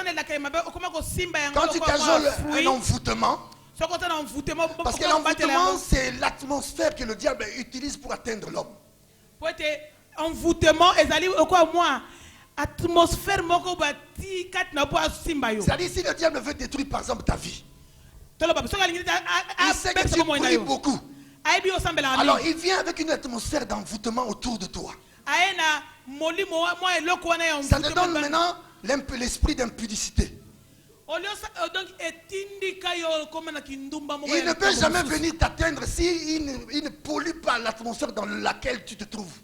tu cajoles un envoûtement, parce que l'envoûtement, c'est l'atmosphère que le diable utilise pour atteindre l'homme. C'est-à-dire, si le diable veut détruire par exemple ta vie, il sait que tu pries beaucoup. Alors il vient avec une atmosphère d'envoûtement autour de toi. Ça te donne maintenant l'esprit d'impudicité. Il ne peut jamais venir t'atteindre s'il ne pollue pas l'atmosphère dans laquelle tu te trouves.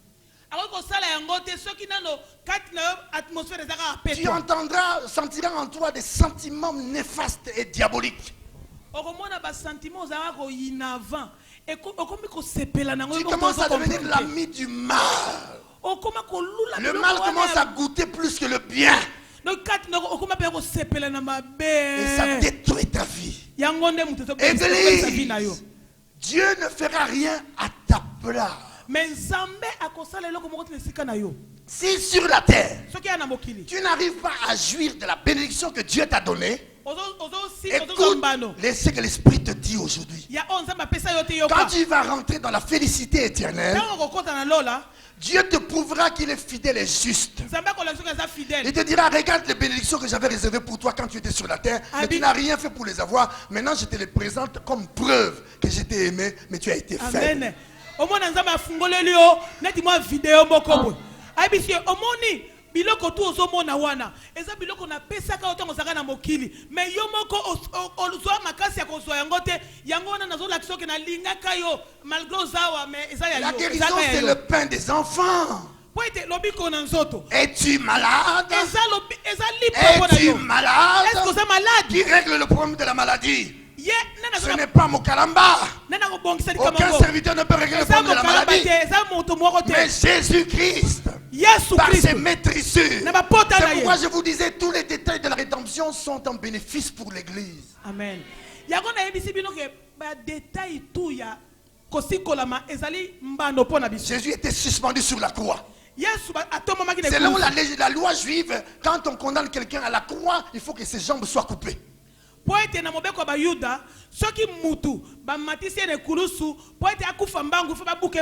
Tu entendras, sentiras en toi des sentiments néfastes et diaboliques. Tu commences à devenir l'ami du mal. Le mal commence à goûter plus que le bien. Et ça détruit ta vie. Église, Dieu ne fera rien à ta place. Si sur la terre, tu n'arrives pas à jouir de la bénédiction que Dieu t'a donnée, écoute, laissez que l'Esprit te dit aujourd'hui. Quand tu vas rentrer dans la félicité éternelle, Dieu te prouvera qu'il est fidèle et juste. Il te dira, regarde les bénédictions que j'avais réservées pour toi quand tu étais sur la terre, mais tu n'as rien fait pour les avoir. Maintenant, je te les présente comme preuve que je t'ai aimé, mais tu as été faible.
Biloko tu ozomona wana eza biloko na pesaka otango zaka na mokili mais yo moko ozwa makasi ya kozwa yango te yango wana nazola kisoke na lingaka yo malgré ozawa mais eza ya yo.
La guérison c'est le pain des enfants. Es-tu malade? Es-tu malade?
Est-ce que c'est malade?
Qui règle le problème de la maladie? Ce n'est pas Mokalamba. Aucun serviteur ne peut régler le problème de la maladie. Mais Jésus-Christ, par ses maîtrisures. C'est pourquoi je vous disais, tous les détails de la rédemption sont en bénéfice pour l'Église. Amen. Jésus était suspendu sur la croix. Selon la loi juive, quand on condamne quelqu'un à la croix, il faut que ses jambes soient coupées.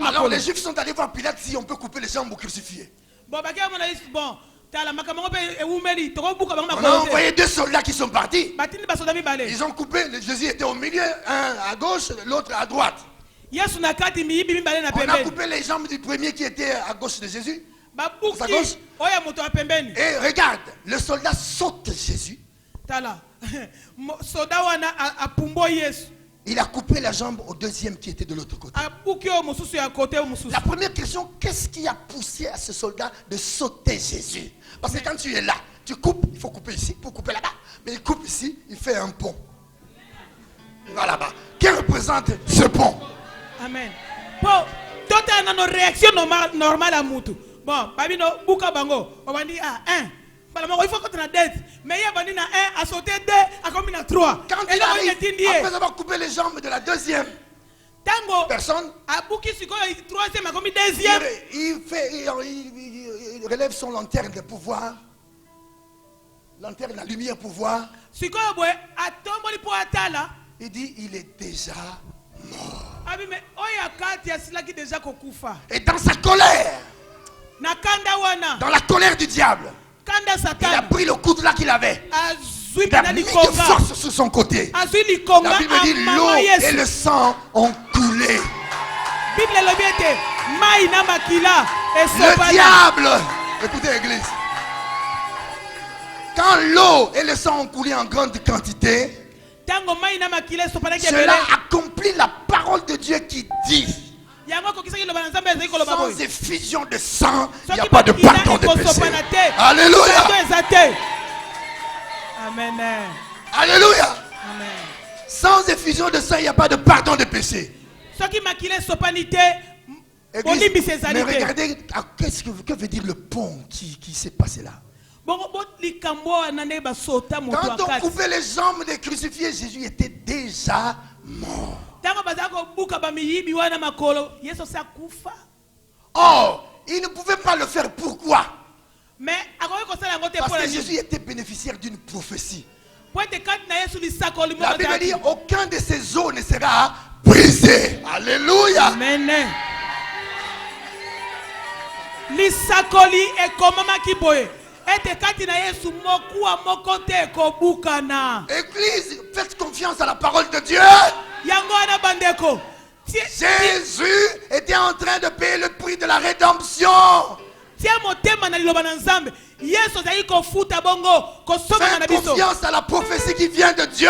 Alors les Juifs sont allés voir Pilate si on peut couper les jambes ou crucifier. On a envoyé 2 soldats qui sont partis. Ils ont coupé, Jésus était au milieu, un à gauche, l'autre à droite. On a coupé les jambes du premier qui était à gauche de Jésus. À gauche. Et regarde, le soldat saute Jésus. Il a coupé la jambe au deuxième qui était de l'autre côté. La première question, qu'est-ce qui a poussé à ce soldat de sauter Jésus? Parce que quand tu es là, tu coupes, il faut couper ici pour couper là-bas. Mais il coupe ici, il fait un pont. Il va là-bas. Qui représente ce pont?
Amen. Bon, toi tu as une réaction normale à Moutou. Bon, babino buka bango, on va dire un. Il faut qu'on a deux. Mais il y a un à sauter 2, à combien à 3.
Quand il arrive, après avoir coupé les jambes de la deuxième personne, il relève son lanterne de pouvoir. Lanterne, la lumière pouvoir. Il dit, il est déjà mort. Et dans sa colère, dans la colère du diable, il a pris le couteau là qu'il avait. Il a mis de force sur son côté. La Bible dit l'eau et le sang ont coulé. Le diable, écoutez l'église, quand l'eau et le sang ont coulé en grande quantité, cela accomplit la parole de Dieu qui dit: sans effusion de sang, il n'y a pas de pardon de péché. Alléluia.
Amen.
Alléluia. Sans effusion de sang, il n'y a pas de pardon de péché. Église, mais regardez, que veut dire le pont qui s'est passé là. Quand on coupait les jambes des crucifiés, Jésus était déjà mort. Or, Il ne pouvait pas le faire. Pourquoi?
Mais
Parce que Jésus était bénéficiaire d'une prophétie.
La
La Bible dit aucun de ses os ne sera brisé. Alléluia.
Amen. Lisakoli e komama kiboye. Ete kati na Yesu mokuwa mokote kobukana.
Église, faites confiance à la parole de Dieu.
Yango ana bandeko.
Jésus était en train de payer le prix de la rédemption.
Faites
confiance à la prophétie qui vient de Dieu.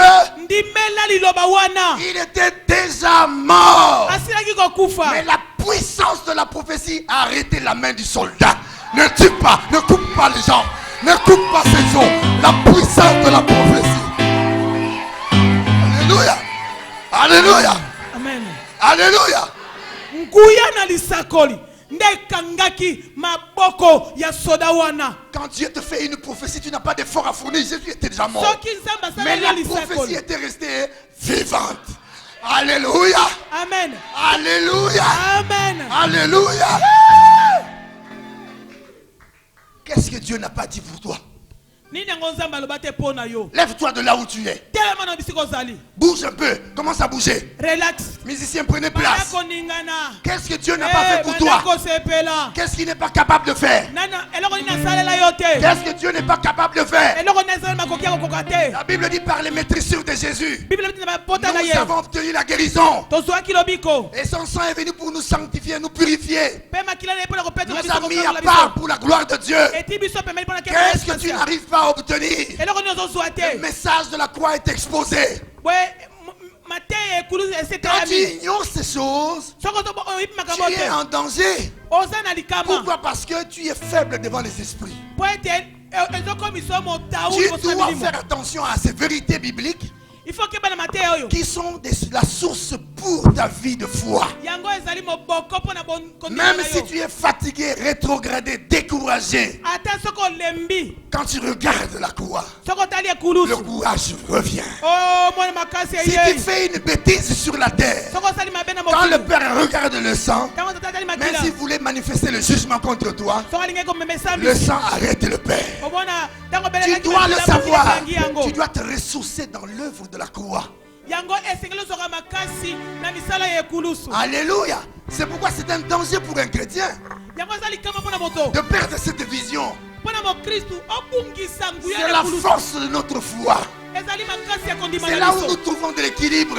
Il était déjà mort. Mais la puissance de la prophétie a arrêté la main du soldat. Ne tue pas, ne coupe pas les gens, ne coupe pas ses os. La puissance de la prophétie. Alléluia. Alléluia.
Amen.
Alléluia.
Quand
Dieu te fait une prophétie, tu n'as pas d'effort à fournir. Jésus était déjà mort. Mais la prophétie était restée vivante. Alléluia.
Amen.
Alléluia.
Amen.
Alléluia. Qu'est-ce que Dieu n'a pas dit pour toi? Lève-toi de là où tu es. Bouge un peu. Commence à bouger.
Relax.
Musicien, prenez place. Qu'est-ce que Dieu n'a pas fait pour toi? Qu'est-ce qu'il n'est pas capable de faire? Qu'est-ce que Dieu n'est pas capable de faire? La Bible dit par les maîtrisures de Jésus, nous avons obtenu la guérison. Et son sang est venu pour nous sanctifier, nous purifier. Nous a mis à part pour la gloire de Dieu. Qu'est-ce que tu n'arrives pas à obtenir? Le message de la croix est exposé. Quand tu ignores ces choses, tu es en danger. Pourquoi? Parce que tu es faible devant les esprits. Tu dois faire attention à ces vérités bibliques qui sont la source pour ta vie de foi. Même si tu es fatigué, rétrogradé, découragé, quand tu regardes la croix, le courage revient. Si tu fais une bêtise sur la terre, quand le Père regarde le sang, même s'il voulait manifester le jugement contre toi, le sang arrête le Père. Tu dois le savoir. Tu dois te ressourcer dans l'œuvre de la croix. Alléluia. C'est pourquoi c'est un danger pour un chrétien de perdre cette vision. C'est la force de notre foi. C'est là où nous trouvons de l'équilibre.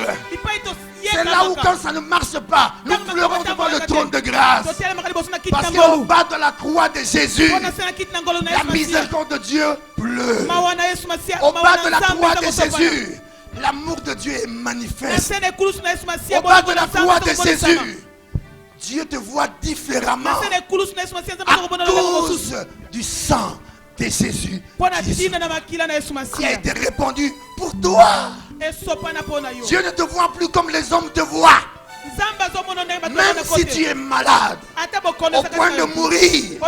C'est là où quand ça ne marche pas, nous pleurons devant le trône de grâce. Parce qu'au bas de la croix de Jésus, la miséricorde de Dieu pleut. Au bas de la croix de Jésus, l'amour de Dieu est manifeste. Au bas de la croix de Jésus, Dieu te voit différemment à cause du sang de Jésus qui a été répandu pour toi. Dieu ne te voit plus comme les hommes te voient. Même si tu es malade, au point de mourir,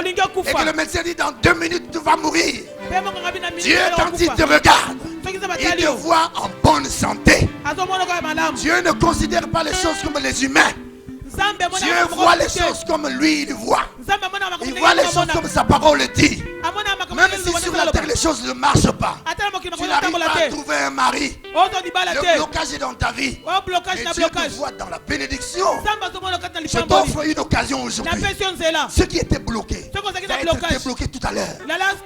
et que le médecin dit dans 2 minutes tu vas mourir, Dieu quand il te regarde, il te voit en bonne santé. Dieu ne considère pas les choses comme les humains. Dieu voit les choses comme lui il voit. Il voit les choses comme sa parole dit. Même si sur la terre les choses ne marchent pas, tu n'arrives pas à trouver un mari, le blocage est dans ta vie, et Dieu te voit dans la bénédiction. Je t'offre une occasion aujourd'hui. Ce qui était bloqué va être débloqué tout à l'heure.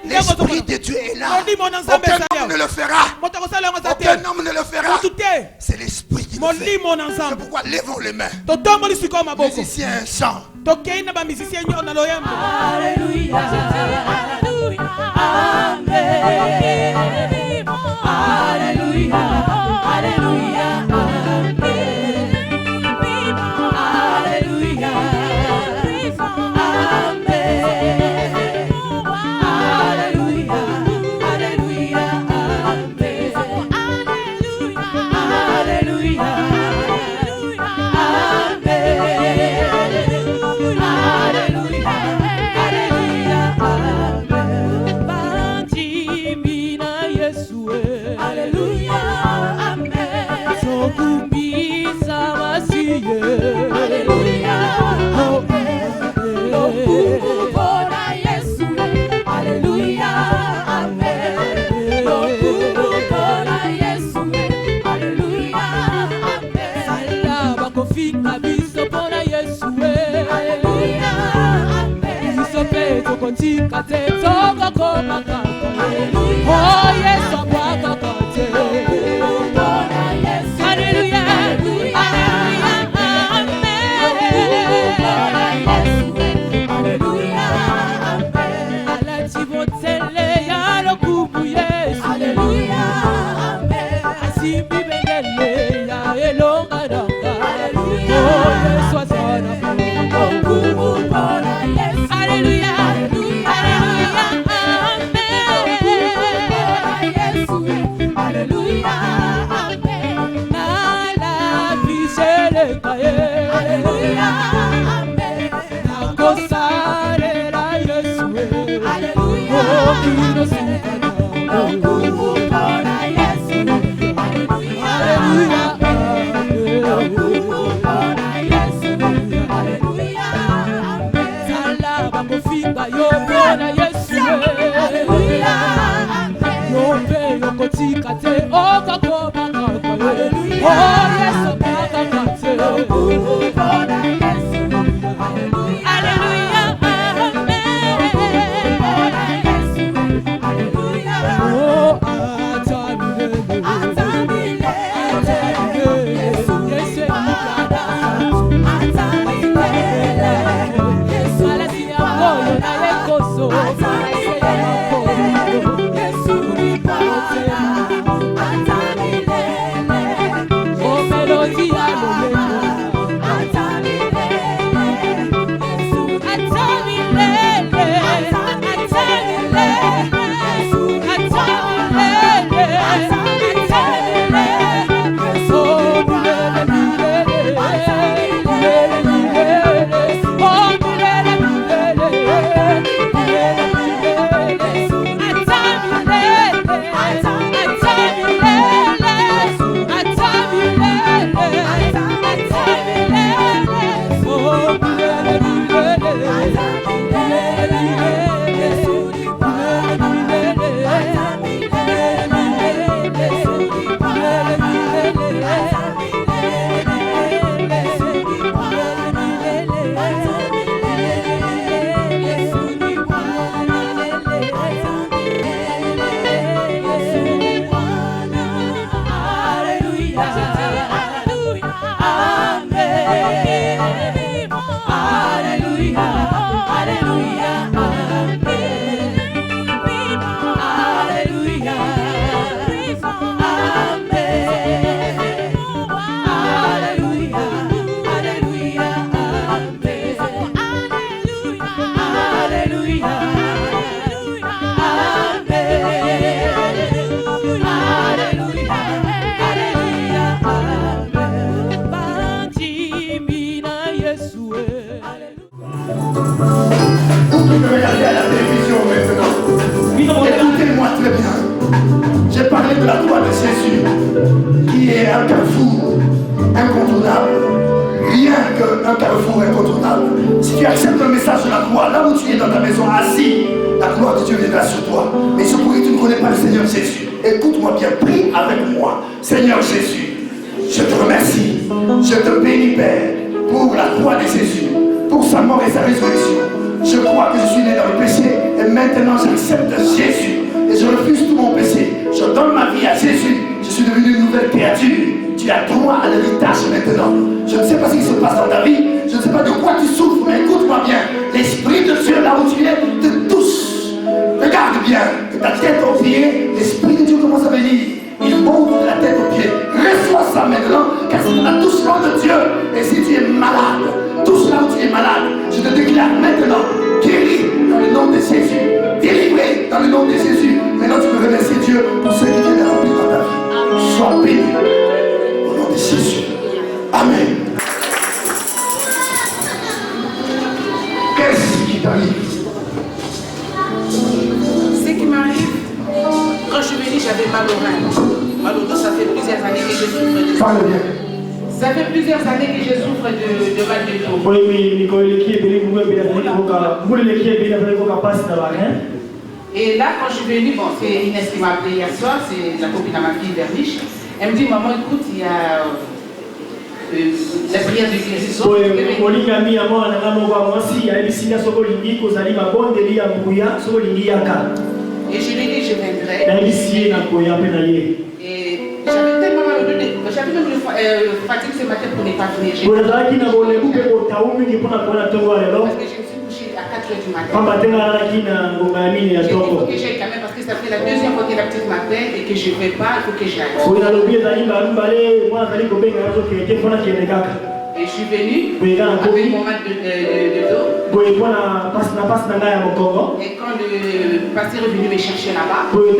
L'Esprit de Dieu est là. Aucun homme ne le fera. Aucun homme ne le fera. C'est l'Esprit qui le fait. C'est pourquoi lèvons les mains. Musicien, chant.
Alléluia, Amen. Alléluia, Alléluia, Amen. Alléluia, Alléluia, Amen. kofinga biso pona Yesu. Alléluia, amen. Biso pe tokotika te tokokoma kaka. Alléluia, oh Yesu abwaka kate. Pona Yesu. Alléluia, alléluia, amen. Pona Yesu. Alléluia, amen. Alati botele ya lokumu Yesu. Alléluia, amen. Asimbi bendele ya elonga danga. Alléluia, oh Yesu asana lokumu pona Yesu. Alléluia, alléluia, amen. Pona Yesu. Alléluia, amen. Na la visele kaye. Alléluia, amen. Na kosare la Yesu. Alléluia, oh kino sukana. Lokumu pona Yesu. Alléluia, amen. Lokumu pona Yesu. Alléluia, amen. Salaba kofinga yo pona Yesu. Alléluia, amen. Yo pe yo kotika te okakoma kaka. Alléluia, oh Yesu kaka kate. Lokumu pona Yesu. Alléluia, amen. Pona Yesu. Alléluia, oh atamilele. Atamilele. Yesu Yesu mukada. Atamilele. Yesu alasinya moyo na yekoso. Atamilele. Yesu ripota. Atamilele. Oh melody alolele. Atamilele. Yesu atamilele. Atamilele. Yesu atamilele. Atamilele. Yesu milele milele. Milele milele. Oh milele milele. Milele milele. Yesu atamilele. Atamilele. Atamilele. Atamilele. Oh milele milele. Milele milele. Yesu milele milele.
Écoutez-moi très bien. J'ai parlé de la croix de Jésus, qui est un carrefour incontournable. Rien qu'un carrefour incontournable. Si tu acceptes le message de la croix, là où tu es dans ta maison assis, la gloire de Dieu viendra sur toi. Mais je pourrais que tu ne connais pas le Seigneur Jésus. Écoute-moi bien, prie avec moi. Seigneur Jésus, je te remercie. Je te bénis, Père, pour la croix de Jésus, pour sa mort et sa résurrection. Je crois que je suis né dans le péché et maintenant j'accepte Jésus et je refuse tout mon péché. Je donne ma vie à Jésus. Je suis devenu une nouvelle créature. Tu as droit à l'héritage maintenant. Je ne sais pas ce qui se passe dans ta vie. Je ne sais pas de quoi tu souffres, mais écoute-moi bien. L'Esprit de Dieu, là où tu es, te touche. Regarde bien. De ta tête aux pieds, l'Esprit de Dieu commence à venir. Il monte de la tête aux pieds. Reçois ça maintenant, car c'est l'attouchement de Dieu. Et si tu es malade, touche là où tu es malade. Je te déclare maintenant, guéri dans le nom de Jésus. Délivré dans le nom de Jésus. Maintenant tu peux remercier Dieu pour ce qui vient de remplir dans ta vie. Sois béni. Au nom de Jésus. Amen. Qu'est-ce qui t'arrive?
Ce qui m'arrive, quand je suis venue, j'avais mal au rein. Mal au dos, ça fait plusieurs années que je souffre de ça.
Parle bien.
Ça fait plusieurs années que je souffre de mal de dos. Et là, quand je suis venue, bon, c'est Inès qui m'a appelé hier soir, c'est la copine à ma fille Verniche. Elle me dit, maman, écoute, il y a la prière de guérison. Et je lui ai dit, je viendrai. Et j'avais tellement mal au dos, j'avais même fatigue ce matin pour ne pas venir. Parce que je me suis couché à 4h du matin. J'ai dit, il faut que j'aille quand même parce que ça fait la deuxième fois que la petite m'appelle et que je ne vais pas, il faut que j'aille. Et je suis venue avec mon mal de dos. Et quand le pasteur est venu me chercher là-bas, j'ai voulu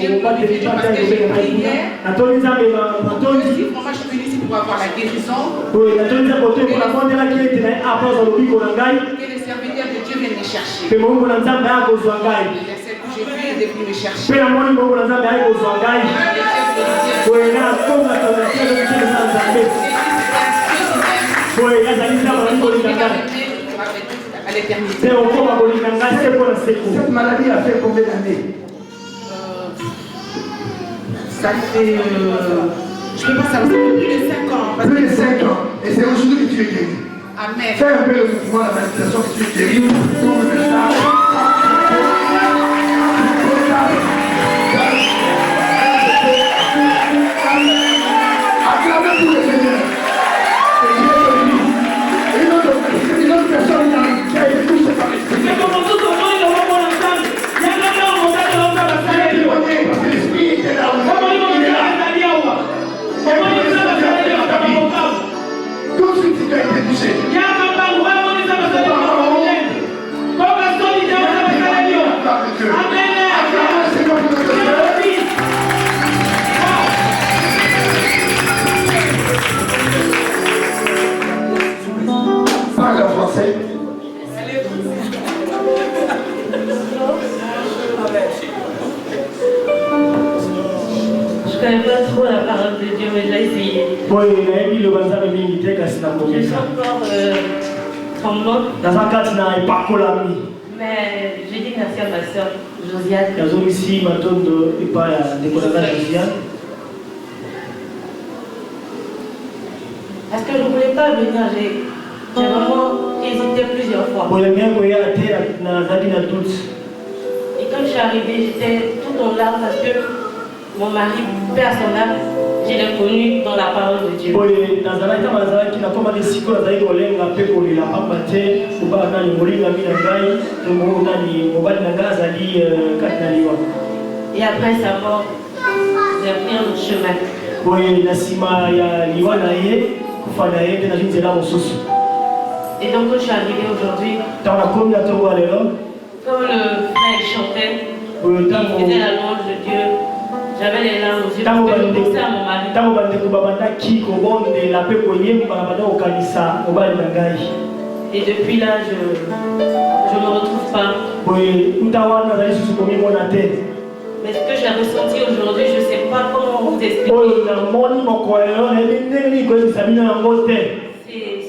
venir parce que j'ai prié hier. Aussi, moi je suis venue ici pour avoir la guérison. Que le serviteur de Dieu vienne me chercher. Le verset que j'ai vu est venu me chercher. À l'éternité.
Cette maladie a fait combien d'années?
Ça fait. Je peux pas savoir, ça fait plus de 5 ans.
Plus de 5 ans. Et c'est aujourd'hui que tu es guéri.
Amen.
Fais un peu le mouvement, la manifestation que tu es guéri. Acclamez pour le Seigneur. Une autre personne qui a été touchée par l'esprit. Parce que l'esprit est là. Tout ce qui a été touché. Parle en français.
Je connais pas trop la parole de Dieu, mais je l'ai essayé. Je suis encore tremblante. Mais j'ai dit merci à ma soeur Josiane. Parce que je ne voulais pas venir, j'ai vraiment hésité plusieurs fois. Et quand je suis arrivée, j'étais tout en larmes parce que mon mari, perd son âme, je l'ai connu dans la parole de Dieu. Et après sa mort, j'ai pris un autre chemin. Et donc quand je suis arrivée aujourd'hui, comme le frère chantait, il faisait la louange de Dieu, j'avais les larmes aux yeux parce que je pensais à mon mari. Et depuis là, je ne me retrouve pas. Mais ce que j'ai ressenti aujourd'hui, je ne sais pas comment vous expliquer.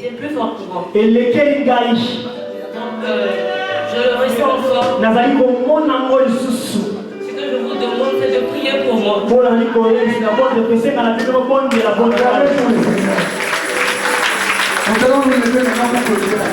C'est plus fort pour moi. Donc, je le ressens encore. Ce que je vous demande, c'est de prier pour moi.
Nous allons nous lever maintenant pour clôturer la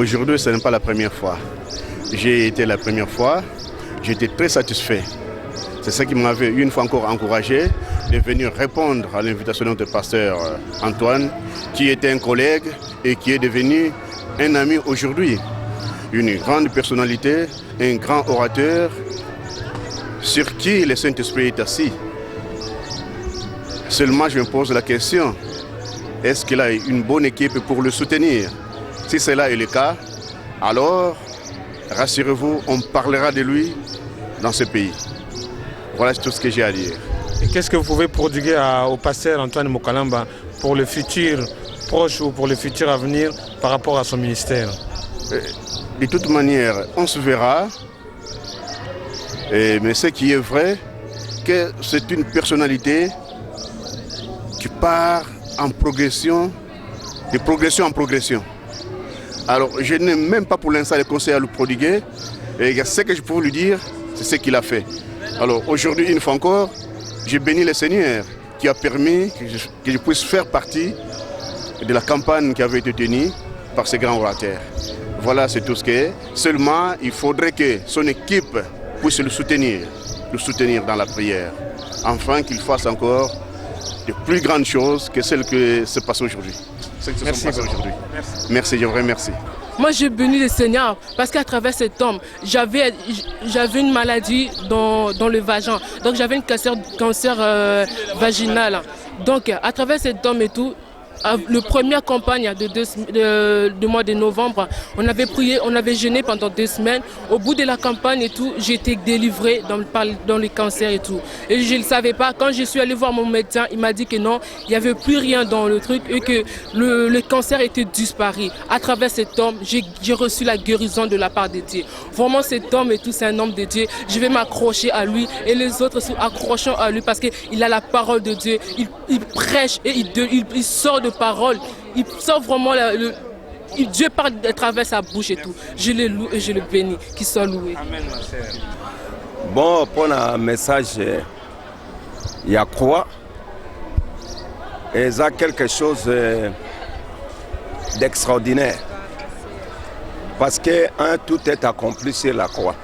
Aujourd'hui, ce n'est pas la première fois. J'ai été la première fois, j'étais très satisfait. C'est ça qui m'avait une fois encore encouragé de venir répondre à l'invitation de notre pasteur Antoine, qui était un collègue et qui est devenu un ami aujourd'hui. Une grande personnalité, un grand orateur sur qui le Saint-Esprit est assis. Seulement, je me pose la question, est-ce qu'il a une bonne équipe pour le soutenir? Si cela est le cas, alors, rassurez-vous, on parlera de lui dans ce pays. Voilà tout ce que j'ai à dire.
Et qu'est-ce que vous pouvez prodiguer au pasteur Antoine Mokalamba pour le futur proche ou pour le futur à venir par rapport à son ministère?
De toute manière, on se verra. Mais ce qui est vrai, que c'est une personnalité qui part en progression, de progression en progression. Alors, je n'ai même pas pour l'instant les conseils à lui prodiguer. Et ce que je peux lui dire, c'est ce qu'il a fait. Alors, aujourd'hui, une fois encore, j'ai béni le Seigneur qui a permis que je puisse faire partie de la campagne qui avait été tenue par ces grands orateurs. Voilà, c'est tout ce qu'il est. Seulement, il faudrait que son équipe puisse le soutenir dans la prière, afin qu'il fasse encore de plus grandes choses que celles que se passent aujourd'hui. Merci, je vous remercie.
Moi, j'ai béni le Seigneur parce qu'à travers cet homme, j'avais une maladie dans le vagin. Donc, j'avais un cancer vaginal. Donc, à travers cet homme et tout, le première campagne de mois de novembre, on avait prié, on avait jeûné pendant 2 semaines. Au bout de la campagne et tout, j'ai été délivrée dans le cancer et tout. Et je ne le savais pas. Quand je suis allée voir mon médecin, il m'a dit que non, il n'y avait plus rien dans le truc et que le cancer était disparu. À travers cet homme, j'ai reçu la guérison de la part de Dieu. Vraiment, cet homme et tout, c'est un homme de Dieu. Je vais m'accrocher à lui et les autres sont accrochant à lui parce qu'il a la parole de Dieu. Il prêche et il sort de parole, il sort vraiment Dieu parle à travers sa bouche et tout. Je le loue et je le bénis, qu'il soit loué.
Amen, ma sœur.
Bon, pour un message, il y a croix. Et ça quelque chose d'extraordinaire. Parce que tout est accompli sur la croix.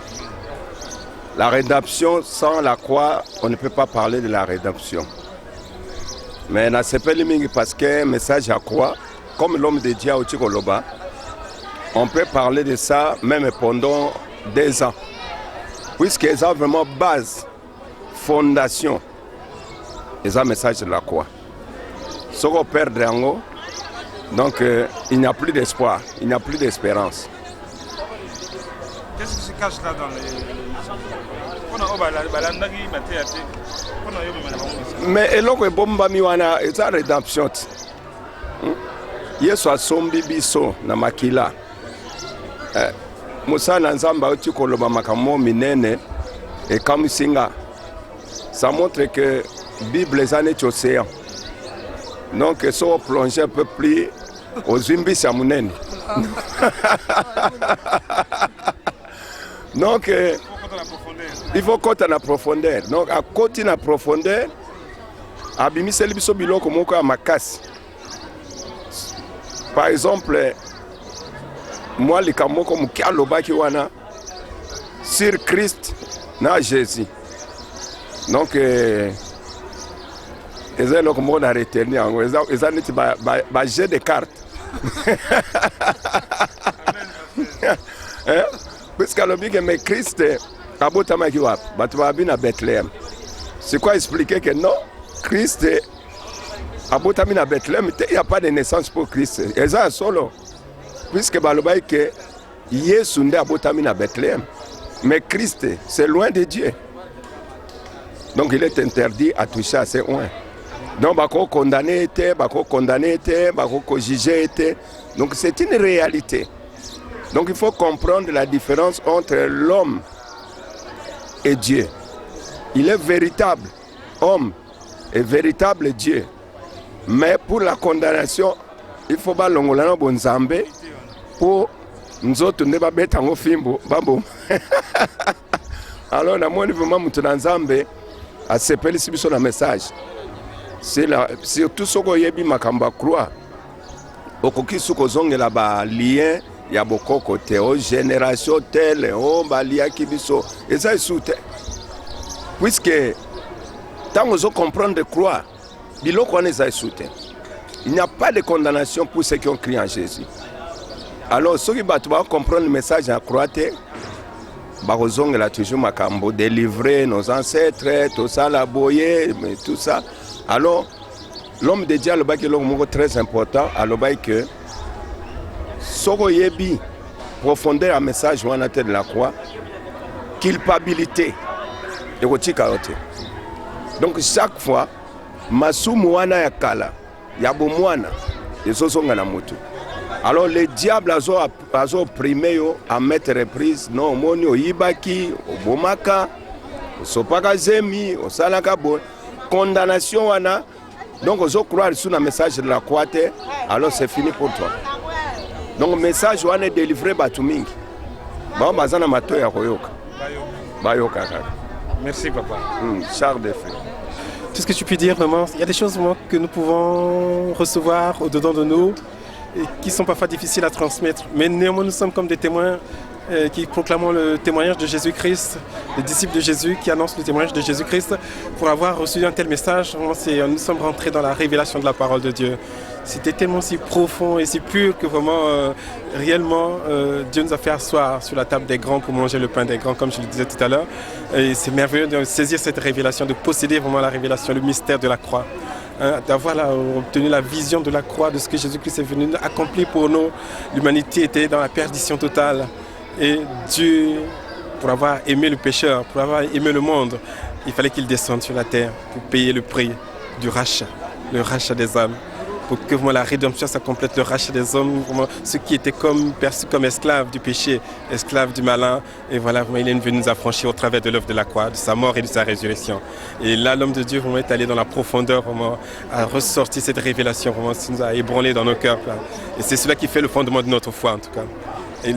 La rédemption, sans la croix, on ne peut pas parler de la rédemption. Mais parce que message à croix, comme l'homme de Dieu au Tchikoloba, on peut parler de ça même pendant 2 ans. Puisque ça vraiment base, fondation, et ça message de la croix. Ce qu'on perd en haut, donc il n'y a plus d'espoir, il n'y a plus d'espérance.
Qu'est-ce qui se cache là dans les...
Mais eloko ebombami wana eza rédemption. Yesu asombi biso na makila. Musana nzamba oti koloba makambo minene et comme singa. Ça montre que Bible est un océan. Donc si on plonge un peu plus aux imbis à munene. Donc il faut côté la profondeur. Donc à côté la profondeur, abimiseli biso biloko moko ya makasi. Par exemple, moi les kamoko mukialobaki wana sur Christ na Jésus. Donc eza eloko moko na retenir yango eza neti ba jeu de cartes. Puisque alobi que mais Christ abotamaki wapi bato babi na Bethléem. C'est quoi expliquer que non, Christ abotami na Bethléem, il n'y a pas de naissance pour Christ. Et ça solo. Puisque balobaki que Yesu nde abotami na Bethléem. Mais Christ, c'est loin de Dieu. Donc il est interdit à toucher à ces oins. Donc bako condamné était, bako jugé était. Donc c'est une réalité. Donc il faut comprendre la différence entre l'homme et Dieu. Il est véritable homme et véritable Dieu. Mais pour la condamnation, il faut pas l'ongolano bonzambe pour nous autres ne pas mettre en fimbo babo. Alors na moni vraiment mutuna nzambe a sepeli sibiso na message. C'est là surtout ce qu'on yebi makamba croix. Okoki suko zongela ba lien ya bokoko te o génération telle o baliaki biso eza esu te puisque ntango ozokomprendre croire biloko wana eza esu te. Il n'y a pas de condamnation pour ceux qui ont crié en Jésus. Alors ceux qui vont comprendre le message à croire te bakozongela toujours makambo délivrer nos ancêtres tout ça la boyer mais tout ça. Alors l'homme de Dieu alobaki eloko moko très important alobaki que soko yebi profondeur à message wana te de la croix culpabilité ekotika yo te. Donc chaque fois masumu wana ya kala ya bomwana ezozonga na moto. Alors le diable a opprimé yo à mettre reprise non omoni oyibaki obomaka osopaka zemi osalaka bo condamnation wana. Donc ozo croire sur le message de la croix te, alors c'est fini pour toi. Donc le message wana est délivré batu mingi ba bazana mato ya koyoka bayoka kaka.
Merci papa.
Charles de feu.
Tout ce que tu peux dire vraiment, il y a des choses vraiment que nous pouvons recevoir au-dedans de nous et qui sont parfois difficiles à transmettre. Mais néanmoins, nous sommes comme des témoins qui proclamons le témoignage de Jésus-Christ, les disciples de Jésus qui annoncent le témoignage de Jésus-Christ. Pour avoir reçu un tel message, vraiment, nous sommes rentrés dans la révélation de la parole de Dieu. C'était tellement si profond et si pur que vraiment, réellement, Dieu nous a fait asseoir sur la table des grands pour manger le pain des grands, comme je le disais tout à l'heure. Et c'est merveilleux de saisir cette révélation, de posséder vraiment la révélation, le mystère de la croix. D'avoir obtenu la vision de la croix, de ce que Jésus-Christ est venu accomplir pour nous. L'humanité était dans la perdition totale. Et Dieu, pour avoir aimé le pécheur, pour avoir aimé le monde, il fallait qu'il descende sur la terre pour payer le prix du rachat, le rachat des âmes. Pour que vraiment, la rédemption s'accomplisse, le rachat des hommes, vraiment, ceux qui étaient perçus comme esclaves du péché, esclaves du malin. Et voilà, vraiment, il est venu nous affranchir au travers de l'œuvre de la croix, de sa mort et de sa résurrection. Et là, l'homme de Dieu vraiment, est allé dans la profondeur, vraiment, a ressorti cette révélation, vraiment, ça nous a ébranlé dans nos cœurs. Là. Et c'est cela qui fait le fondement de notre foi, en tout cas. Et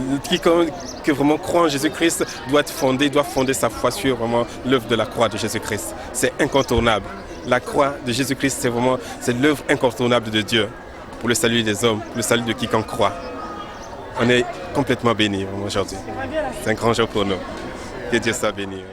qui vraiment croit en Jésus-Christ doit fonder sa foi sur vraiment l'œuvre de la croix de Jésus-Christ. C'est incontournable. La croix de Jésus-Christ, c'est l'œuvre incontournable de Dieu pour le salut des hommes, pour le salut de quiconque croit. On est complètement bénis aujourd'hui. C'est un grand jour pour nous. Que Dieu soit béni.